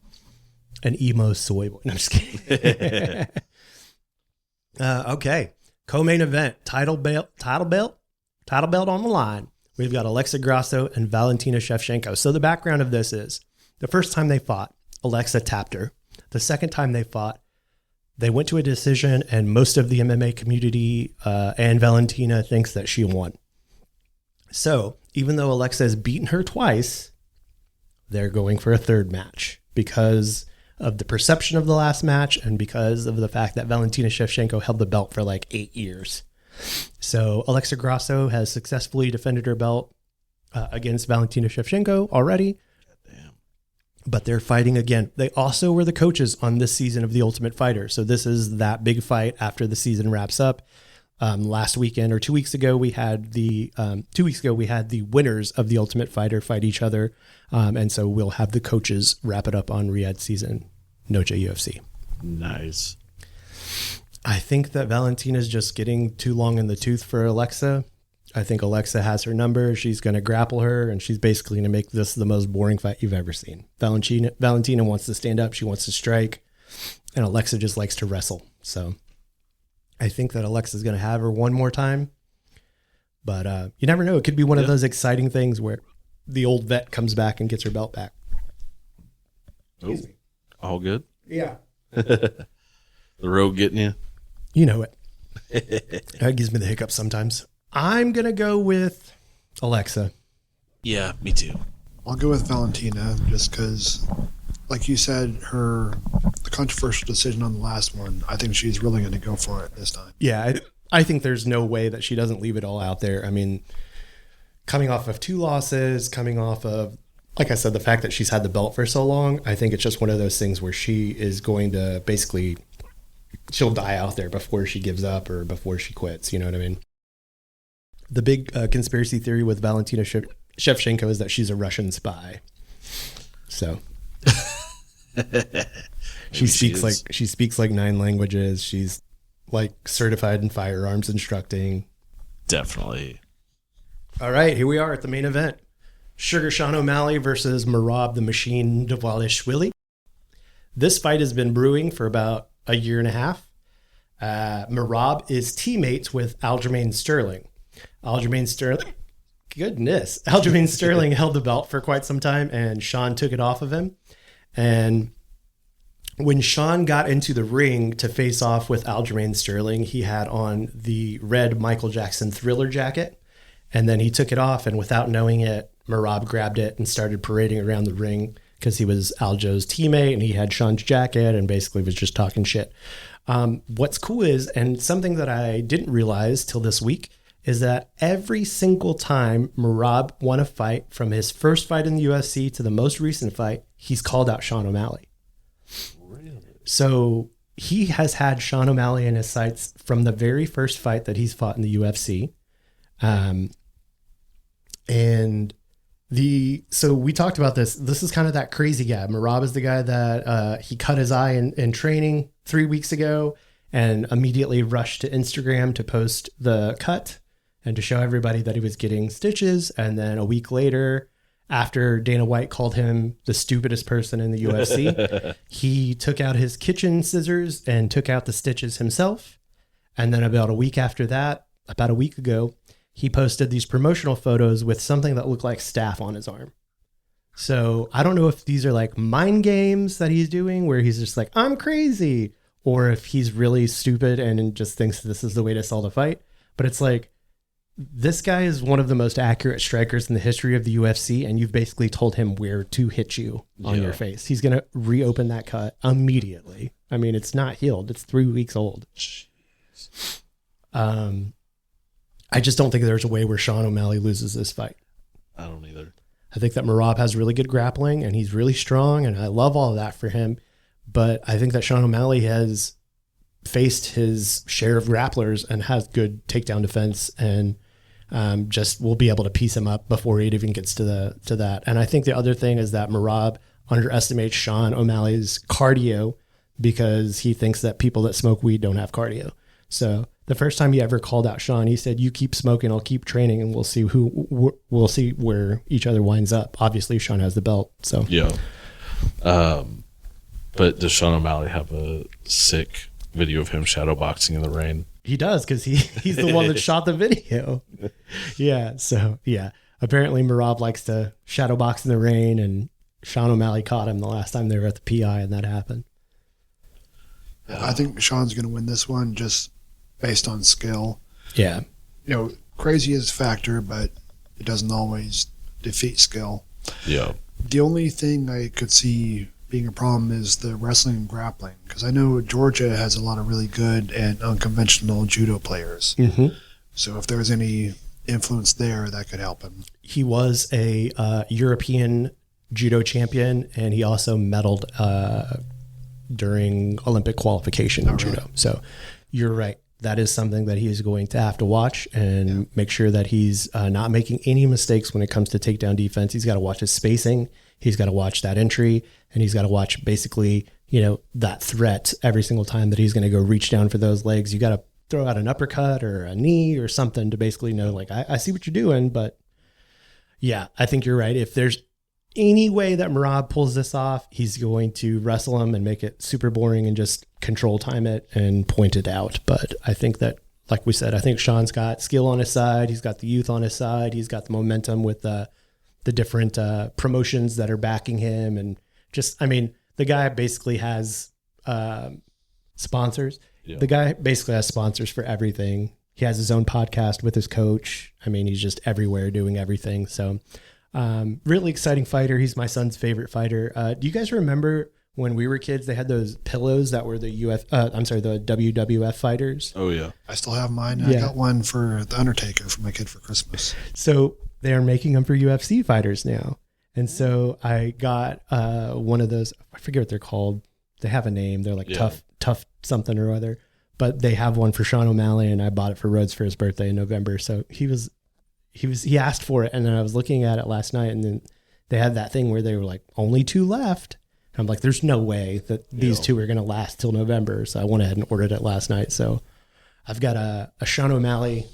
emo soy boy. No, I'm just kidding. Okay. Co-main event. Title belt on the line. We've got Alexa Grasso and Valentina Shevchenko. So the background of this is the first time they fought, Alexa tapped her. The second time they fought, they went to a decision, and most of the MMA community and Valentina thinks that she won. So even though Alexa has beaten her twice, they're going for a third match because of the perception of the last match and because of the fact that Valentina Shevchenko held the belt for like 8 years. So Alexa Grasso has successfully defended her belt against Valentina Shevchenko already. But they're fighting again. They also were the coaches on this season of The Ultimate Fighter. So this is that big fight after the season wraps up. Last weekend or 2 weeks ago, we had the winners of The Ultimate Fighter fight each other. And so we'll have the coaches wrap it up on Riyadh season, Noche UFC. Nice. I think that Valentina's just getting too long in the tooth for Alexa. I think Alexa has her number. She's going to grapple her, and she's basically going to make this the most boring fight you've ever seen. Valentina wants to stand up. She wants to strike, and Alexa just likes to wrestle. So I think that Alexa's going to have her one more time, but you never know. It could be one of those exciting things where the old vet comes back and gets her belt back. Oh, all good? Yeah. The road getting you? You know it. That gives me the hiccups sometimes. I'm going to go with Alexa. Yeah, me too. I'll go with Valentina just because, like you said, the controversial decision on the last one, I think she's really going to go for it this time. Yeah, I think there's no way that she doesn't leave it all out there. I mean, coming off of 2 losses, coming off of, like I said, the fact that she's had the belt for so long, I think it's just one of those things where she is going to basically, she'll die out there before she gives up or before she quits. You know what I mean? The big conspiracy theory with Valentina Shevchenko is that she's a Russian spy. So she speaks like 9 languages. She's like certified in firearms instructing. Definitely. All right, here we are at the main event. Sugar Sean O'Malley versus Merab the Machine Dvalishvili. This fight has been brewing for about a year and a half. Merab is teammates with Aljamain Sterling. Aljamain Sterling held the belt for quite some time, and Sean took it off of him. And when Sean got into the ring to face off with Aljamain Sterling, he had on the red Michael Jackson Thriller jacket, and then he took it off, and without knowing it, Merab grabbed it and started parading around the ring, because he was Aljo's teammate and he had Sean's jacket and basically was just talking shit. What's cool is, and something that I didn't realize till this week, is that every single time Merab won a fight, from his first fight in the UFC to the most recent fight, he's called out Sean O'Malley. Really? So he has had Sean O'Malley in his sights from the very first fight that he's fought in the UFC. So we talked about this. This is kind of that crazy guy. Merab is the guy that he cut his eye in training 3 weeks ago and immediately rushed to Instagram to post the cut and to show everybody that he was getting stitches. And then a week later, after Dana White called him the stupidest person in the UFC, he took out his kitchen scissors and took out the stitches himself. And then about a week after that, about a week ago, he posted these promotional photos with something that looked like staph on his arm. So I don't know if these are like mind games that he's doing where he's just like, I'm crazy, or if he's really stupid and just thinks this is the way to sell the fight. But it's like, this guy is one of the most accurate strikers in the history of the UFC, and you've basically told him where to hit you on your face. He's going to reopen that cut immediately. I mean, it's not healed. It's 3 weeks old. Jeez. I just don't think there's a way where Sean O'Malley loses this fight. I don't either. I think that Merab has really good grappling, and he's really strong, and I love all of that for him. But I think that Sean O'Malley has faced his share of grapplers and has good takedown defense, and just will be able to piece him up before it even gets to that. And I think the other thing is that Merab underestimates Sean O'Malley's cardio because he thinks that people that smoke weed don't have cardio. So the first time he ever called out Sean, he said, "You keep smoking, I'll keep training, and we'll see we'll see where each other winds up." Obviously, Sean has the belt, so yeah. But does Sean O'Malley have a sick video of him shadowboxing in the rain? He does, because he's the one that shot the video. Yeah, so yeah. Apparently Merab likes to shadowbox in the rain, and Sean O'Malley caught him the last time they were at the PI, and that happened. I think Sean's going to win this one just based on skill. Yeah. You know, crazy is a factor, but it doesn't always defeat skill. Yeah. The only thing I could see being a problem is the wrestling and grappling, because I know Georgia has a lot of really good and unconventional judo players. Mm-hmm. So if there's any influence there, that could help him. He was a European judo champion, and he also medaled during Olympic qualification in judo. So you're right. That is something that he is going to have to watch and make sure that he's not making any mistakes when it comes to takedown defense. He's got to watch his spacing. He's got to watch that entry, and he's got to watch basically, that threat every single time that he's going to go reach down for those legs. You got to throw out an uppercut or a knee or something to basically know, like, I see what you're doing. But yeah, I think you're right. If there's any way that Merab pulls this off, he's going to wrestle him and make it super boring and just control time it and point it out. But I think that, like we said, I think Sean's got skill on his side. He's got the youth on his side. He's got the momentum with the different promotions that are backing him. And just, I mean, the guy basically has sponsors. Yeah. The guy basically has sponsors for everything. He has his own podcast with his coach. I mean, he's just everywhere doing everything. So really exciting fighter. He's my son's favorite fighter. Do you guys remember when we were kids, they had those pillows that were the WWF fighters? Oh yeah. I still have mine. Yeah. I got one for The Undertaker for my kid for Christmas. So they are making them for UFC fighters now. And so I got one of those. I forget what they're called. They have a name. They're like tough something or other. But they have one for Sean O'Malley, and I bought it for Rhodes for his birthday in November. So he asked for it, and then I was looking at it last night, and then they had that thing where they were like, only 2 left. And I'm like, there's no way that these 2 are going to last till November. So I went ahead and ordered it last night. So I've got a Sean O'Malley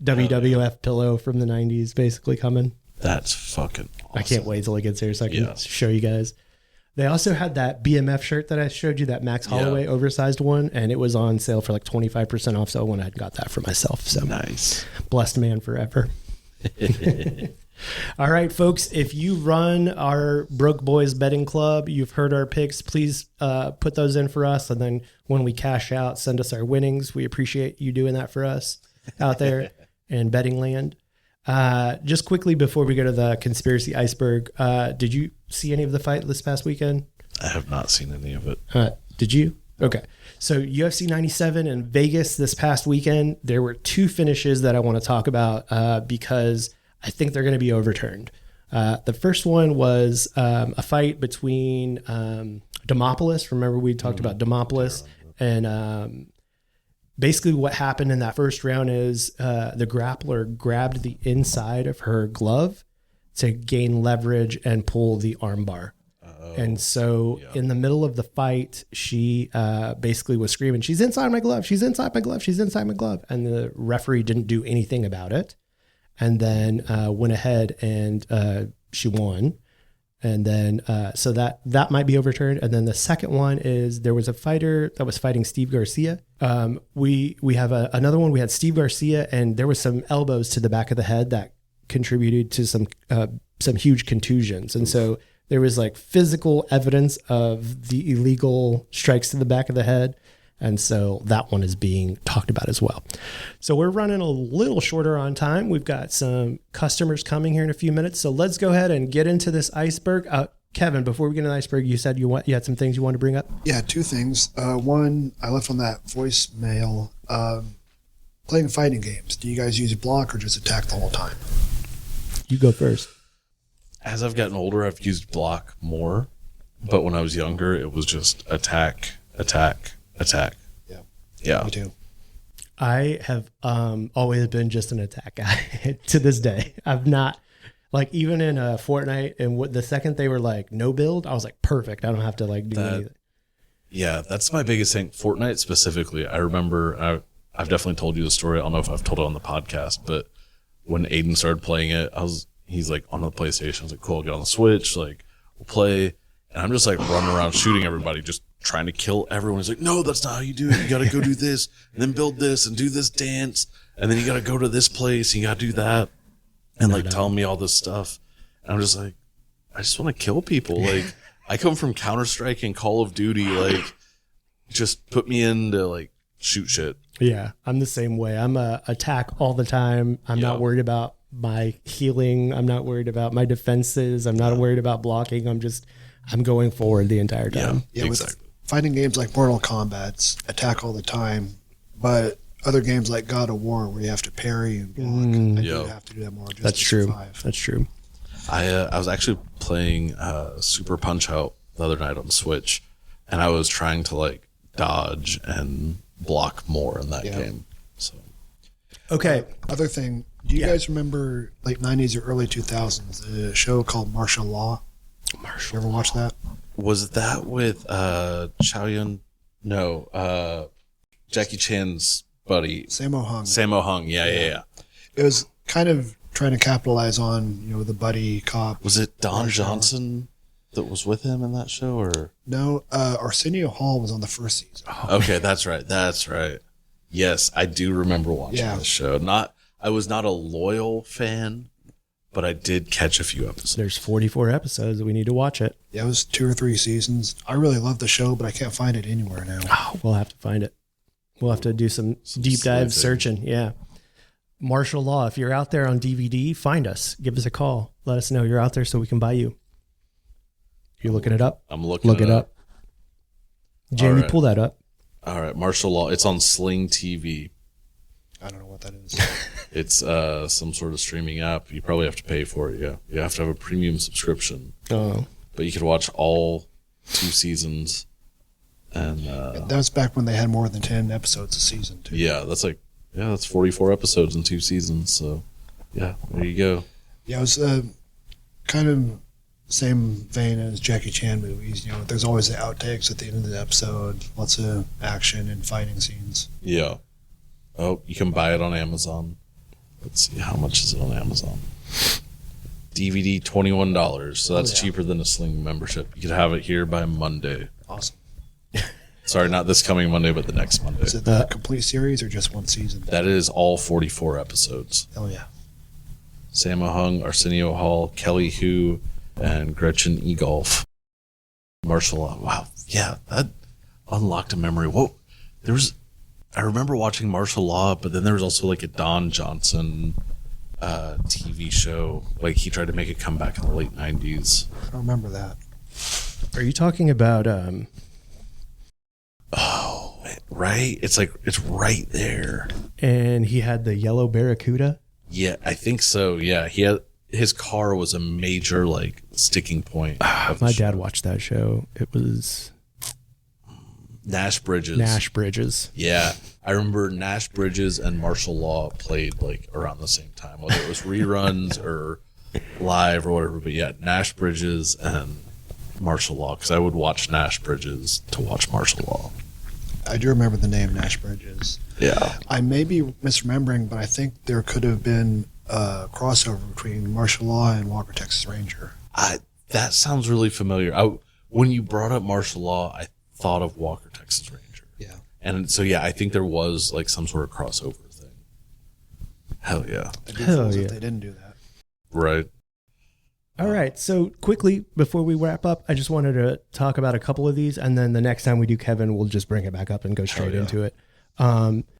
WWF pillow from the 90s basically coming. That's fucking awesome. I can't wait till it gets here so I can show you guys. They also had that BMF shirt that I showed you, that Max Holloway oversized one, and it was on sale for like 25% off. So I went ahead and got that for myself. So nice. Blessed man forever. All right, folks, if you run our Broke Boys betting club, you've heard our picks, please put those in for us. And then when we cash out, send us our winnings. We appreciate you doing that for us out there in betting land. Just quickly before we go to the Conspiracy Iceberg, did you see any of the fight this past weekend? I have not seen any of it. Did you? Okay. So UFC 97 in Vegas this past weekend, there were 2 finishes that I want to talk about because I think they're going to be overturned. The first one was a fight between Demopoulos. Remember we talked about Demopoulos, and basically what happened in that first round is the grappler grabbed the inside of her glove to gain leverage and pull the armbar. And so in the middle of the fight, she basically was screaming, "She's inside my glove. She's inside my glove. She's inside my glove." And the referee didn't do anything about it. And then went ahead and she won. And then so that might be overturned. And then the second one is there was a fighter that was fighting Steve Garcia. We have another one. We had Steve Garcia, and there was some elbows to the back of the head that contributed to some huge contusions. And so there was like physical evidence of the illegal strikes to the back of the head. And so that one is being talked about as well. So we're running a little shorter on time. We've got some customers coming here in a few minutes. So let's go ahead and get into this iceberg. Kevin, before we get into the iceberg, you said you had some things you wanted to bring up? Yeah, 2 things. One, I left on that voicemail. Playing fighting games, do you guys use block or just attack the whole time? You go first. As I've gotten older, I've used block more. But when I was younger, it was just attack, attack, attack. Yeah. Me too. I have always been just an attack guy to this day. I've not, like, even in Fortnite, and the second they were like no build, I was like, perfect. I don't have to like do anything. Yeah, that's my biggest thing. Fortnite specifically. I remember I've definitely told you the story. I don't know if I've told it on the podcast, but when Aiden started playing it, he's like on the PlayStation. I was like, cool, I'll get on the Switch, like we'll play. And I'm just like running around shooting everybody, just trying to kill everyone. He's like, no, that's not how you do it. You got to go do this and then build this and do this dance. And then you got to go to this place and you got to do that. And like telling me all this stuff. And I'm just like, I just want to kill people. Like I come from Counter-Strike and Call of Duty. Like just put me in to like shoot shit. Yeah, I'm the same way. I'm a attack all the time. I'm not worried about my healing. I'm not worried about my defenses. I'm not worried about blocking. I'm going forward the entire time. Yeah, exactly. With fighting games like Mortal Kombat's attack all the time, but other games like God of War where you have to parry and block, you have to do that more. Just That's to true. Survive. That's true. I was actually playing Super Punch Out the other night on Switch, and I was trying to like dodge and block more in that game. So okay. Other thing, do you guys remember late 90s or early 2000s a show called Martial Law? You ever watch that? Was that with Chow Yun? No, Jackie Chan's buddy, Sammo Hung. Sammo Hung. Yeah. It was kind of trying to capitalize on the buddy cop. Was it Don Johnson that was with him in that show, or no? Arsenio Hall was on the first season. Okay, that's right. Yes, I do remember watching this show. I was not a loyal fan, but I did catch a few episodes. There's 44 episodes. We need to watch it. Yeah, it was 2 or 3 seasons. I really love the show, but I can't find it anywhere now. Oh, we'll have to find it. We'll have to do some deep dive searching. Yeah. Martial Law. If you're out there on DVD, find us. Give us a call. Let us know you're out there so we can buy you. You looking it up? I'm looking it up. Jamie, right. Pull that up. All right. Martial Law. It's on Sling TV. I don't know what that is. It's some sort of streaming app. You probably have to pay for it. Yeah, you have to have a premium subscription. Oh, but you could watch all 2 seasons. And that was back when they had more than 10 episodes a season too. Yeah, that's 44 episodes in 2 seasons. So yeah, there you go. Yeah, it was kind of same vein as Jackie Chan movies. There's always the outtakes at the end of the episode, lots of action and fighting scenes. Yeah. Oh, you can buy it on Amazon. Let's see, how much is it on Amazon? DVD $21, so that's cheaper than a Sling membership. You could have it here by Monday. Awesome. Sorry, not this coming Monday, but the next Monday. Is it the complete series or just one season? That is all 44 episodes. Oh yeah. Sammo Hung, Arsenio Hall, Kelly Hu, and Gretchen Egolf. Martial Law. Wow. Yeah, that unlocked a memory. Whoa. I remember watching Martial Law, but then there was also like a Don Johnson TV show. Like he tried to make a comeback in the late 90s. I don't remember that. Are you talking about Oh, right. It's right there. and he had the yellow barracuda? Yeah, I think so. Yeah, his car was a major like sticking point. of the My show. dad watched that show. It was Nash Bridges. Nash Bridges. Yeah, I remember Nash Bridges and Martial Law played like around the same time, whether it was reruns or live or whatever. But yeah, Nash Bridges and Martial Law, because I would watch Nash Bridges to watch Martial Law. I do remember the name Nash Bridges. Yeah, I may be misremembering, but I think there could have been a crossover between Martial Law and Walker Texas Ranger. that sounds really familiar. When you brought up Martial Law, I thought of Walker Texas Ranger. Yeah. And so yeah, I think there was like some sort of crossover thing. Hell yeah, I'd be Hell fools yeah. if they didn't do that. right. All right. So quickly, before we wrap up, I just wanted to talk about a couple of these. And then the next time we do Kevin, we'll just bring it back up and go straight yeah. into it.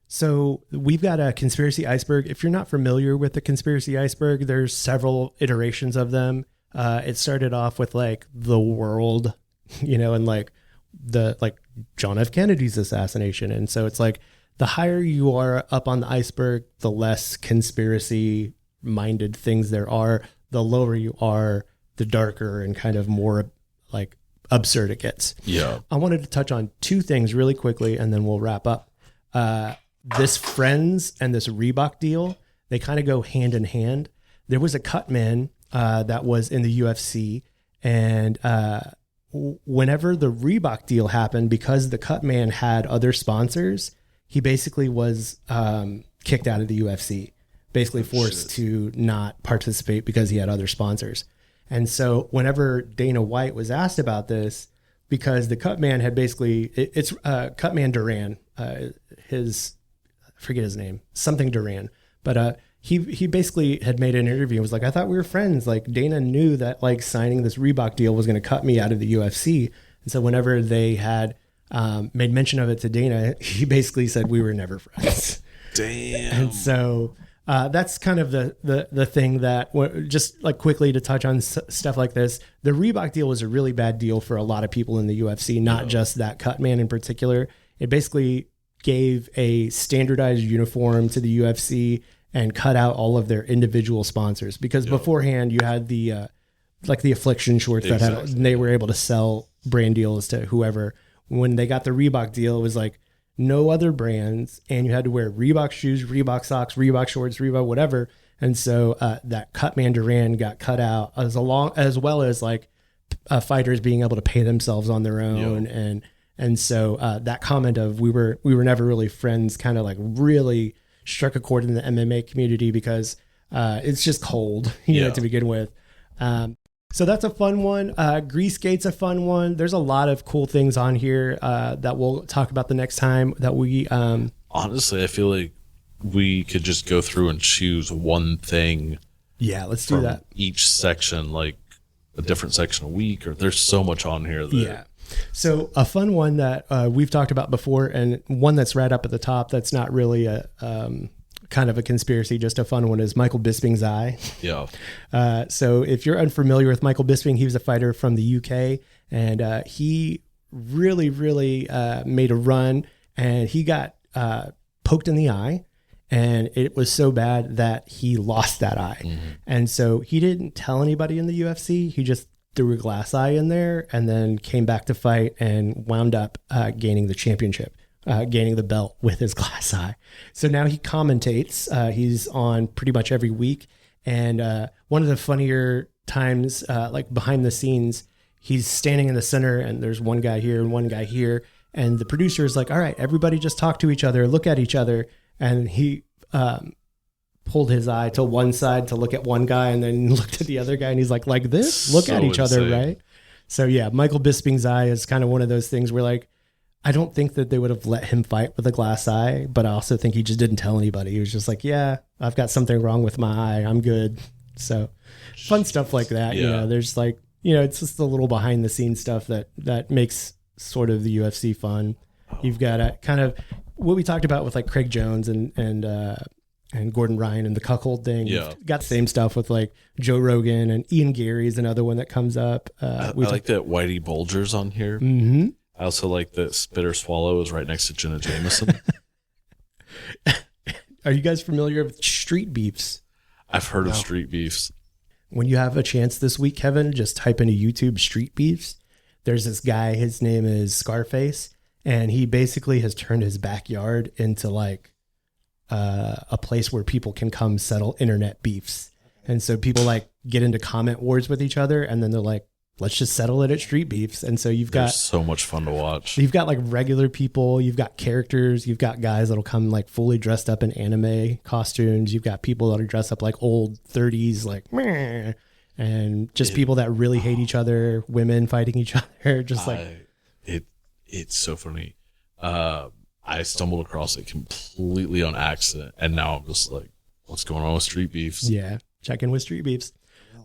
So we've got a Conspiracy Iceberg. If you're not familiar with the Conspiracy Iceberg, there's several iterations of them. It started off with like the world, and like John F. Kennedy's assassination. And so it's like the higher you are up on the iceberg, the less conspiracy minded things there are. The lower you are, the darker and kind of more like absurd it gets. Yeah. I wanted to touch on two things really quickly and then we'll wrap up. This Friends and this Reebok deal, they kind of go hand in hand. There was a cut man that was in the UFC, and whenever the Reebok deal happened, because the cut man had other sponsors, he basically was kicked out of the UFC, basically forced to not participate because he had other sponsors. And so whenever Dana White was asked about this, because the cut man had basically, it's cut man Duran, I forget his name, something Duran, but he basically had made an interview and was like, I thought we were friends. Like Dana knew that like signing this Reebok deal was going to cut me out of the UFC. And so whenever they had made mention of it to Dana, he basically said we were never friends. Damn. And so that's kind of the thing that just like quickly to touch on stuff like this. The Reebok deal was a really bad deal for a lot of people in the UFC, not just that cut man in particular. It basically gave a standardized uniform to the UFC and cut out all of their individual sponsors, because beforehand you had the like the Affliction shorts that had, they were able to sell brand deals to whoever. When they got the Reebok deal, it was like no other brands, and you had to wear Reebok shoes, Reebok socks, Reebok shorts, Reebok whatever. And so that cut man Duran got cut out, as well as like fighters being able to pay themselves on their own. And so that comment of we were never really friends kind of like really struck a chord in the MMA community, because it's just cold, to begin with. So that's a fun one. Grease Gate's a fun one. There's a lot of cool things on here that we'll talk about the next time that we... Honestly, I feel like we could just go through and choose one thing. Yeah, let's do that. Each section, like a different section a week, or there's so much on here that... Yeah. So a fun one that we've talked about before, and one that's right up at the top that's not really a kind of a conspiracy, just a fun one, is Michael Bisping's eye. Yeah. So if you're unfamiliar with Michael Bisping, he was a fighter from the UK, and he really, really made a run, and he got poked in the eye, and it was so bad that he lost that eye. Mm-hmm. And so he didn't tell anybody in the UFC. He just threw a glass eye in there and then came back to fight and wound up gaining the championship, gaining the belt with his glass eye. So now he commentates. He's on pretty much every week. And one of the funnier times, like behind the scenes, he's standing in the center and there's one guy here and one guy here. And the producer is like, all right, everybody just talk to each other, look at each other. And he pulled his eye to one side to look at one guy and then looked at the other guy. And he's like this, look at each other, right? So yeah, Michael Bisping's eye is kind of one of those things where like, I don't think that they would have let him fight with a glass eye, but I also think he just didn't tell anybody. He was just like, yeah, I've got something wrong with my eye. I'm good. So fun stuff like that. Yeah. There's like, it's just a little behind the scenes stuff that makes sort of the UFC fun. You've got a kind of what we talked about with like Craig Jones and and Gordon Ryan and the cuckold thing. Yeah. We've got the same stuff with like Joe Rogan, and Ian Gary's another one that comes up. I like that Whitey Bulger's on here. Mm-hmm. I also like that Spit or Swallow is right next to Jenna Jameson. Are you guys familiar with street beefs? I've heard of street beefs. When you have a chance this week, Kevin, just type into YouTube street beefs. There's this guy, his name is Scarface, and he basically has turned his backyard into like a place where people can come settle internet beefs. And so people like get into comment wars with each other, and then they're like, let's just settle it at street beefs. And so They're so much fun to watch. You've got like regular people, you've got characters, you've got guys that'll come like fully dressed up in anime costumes. You've got people that are dressed up like old 30s, like, meh, and just people that really hate each other, women fighting each other. Just like, it's so funny. I stumbled across it completely on accident, and now I'm just like, what's going on with street beefs? Yeah, check in with street beefs.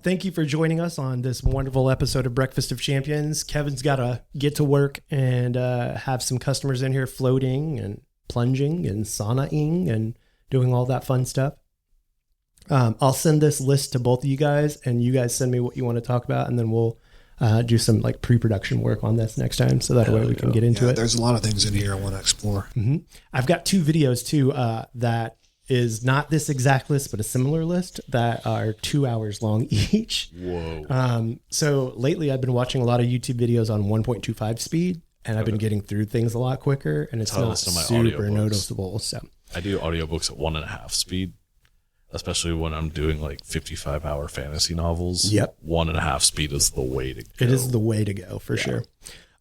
Thank you for joining us on this wonderful episode of Breakfast of Champions. Kevin's got to get to work and have some customers in here floating and plunging and saunaing and doing all that fun stuff. I'll send this list to both of you guys, and you guys send me what you want to talk about, and then we'll do some like pre-production work on this next time, so that way we can get into it. There's a lot of things in here I want to explore. Mm-hmm. I've got 2 videos too that is not this exact list, but a similar list that are 2 hours long each. Whoa. So lately I've been watching a lot of YouTube videos on 1.25 speed, and I've been getting through things a lot quicker, and it's not super noticeable. So I do audiobooks at 1.5 speed, especially when I'm doing like 55-hour fantasy novels. Yep. 1.5 speed is the way to go. It is the way to go for sure.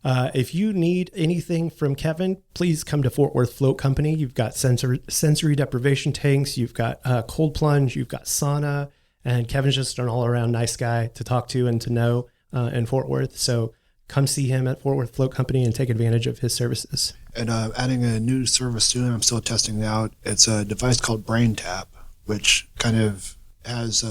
If you need anything from Kevin, please come to Fort Worth Float Company. You've got sensory deprivation tanks. You've got cold plunge. You've got sauna. And Kevin's just an all-around nice guy to talk to and to know in Fort Worth. So come see him at Fort Worth Float Company and take advantage of his services. And adding a new service soon, I'm still testing it out. It's a device called Brain Tap, which kind of has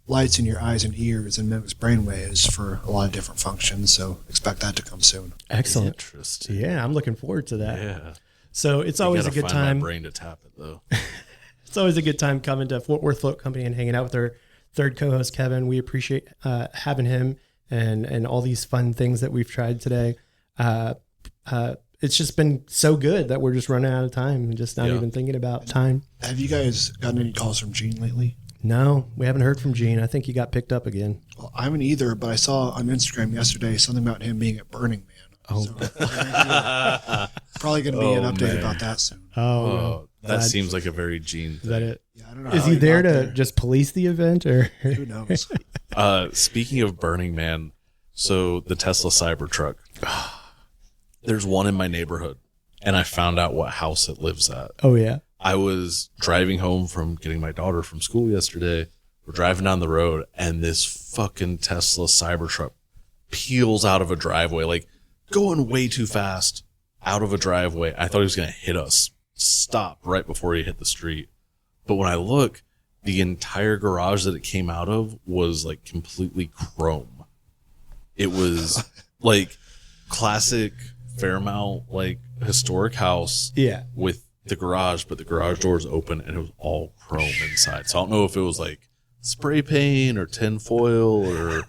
lights in your eyes and ears and mimics brainwaves for a lot of different functions. So expect that to come soon. Excellent. Interesting. Yeah, I'm looking forward to that. Yeah. So it's always a good find time. My brain to tap it though. It's always a good time coming to Fort Worth Float Company and hanging out with our third co-host, Kevin. We appreciate having him and all these fun things that we've tried today. It's just been so good that we're just running out of time and just not even thinking about time. Have you guys gotten any calls from Gene lately? No, we haven't heard from Gene. I think he got picked up again. Well, I haven't either, but I saw on Instagram yesterday something about him being at Burning Man. Oh. So, probably going to be an update about that soon. That seems like a very Gene thing. Is that it? Yeah, I don't know. Is he there to just police the event, or Who knows? Speaking of Burning Man, so the Tesla Cybertruck, there's one in my neighborhood, and I found out what house it lives at. Oh yeah. I was driving home from getting my daughter from school yesterday. We're driving down the road, and this fucking Tesla Cybertruck peels out of a driveway, like going way too fast out of a driveway. I thought he was going to hit us. Stopped right before he hit the street. But when I look, the entire garage that it came out of was like completely chrome. It was like classic Fairmount, like historic house. Yeah. With the garage, but the garage door was open and it was all chrome inside. So I don't know if it was like spray paint or tin foil or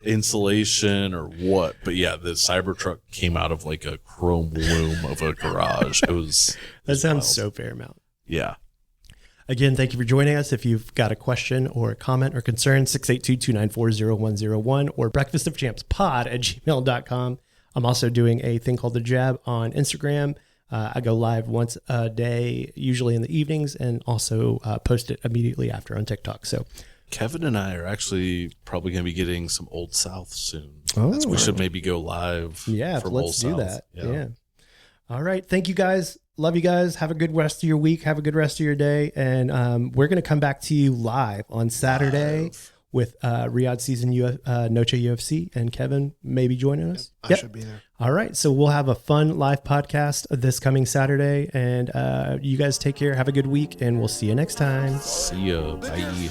insulation or what, but yeah, the Cybertruck came out of like a chrome loom of a garage. That sounds so Fairmount. Yeah. Again, thank you for joining us. If you've got a question or a comment or concern, 682-294-0101 or breakfastofchampspod@gmail.com. I'm also doing a thing called The Jab on Instagram. I go live once a day, usually in the evenings, and also post it immediately after on TikTok. So Kevin and I are actually probably going to be getting some Old South soon. Oh, we should maybe go live. Yeah, from let's Old do South. that. Yeah. All right. Thank you guys. Love you guys. Have a good rest of your week. Have a good rest of your day. And we're going to come back to you live on Saturday with Riyadh season Noche UFC, and Kevin may be joining us. I should be there. All right. So we'll have a fun live podcast this coming Saturday, and you guys take care. Have a good week, and we'll see you next time. See ya. Bye.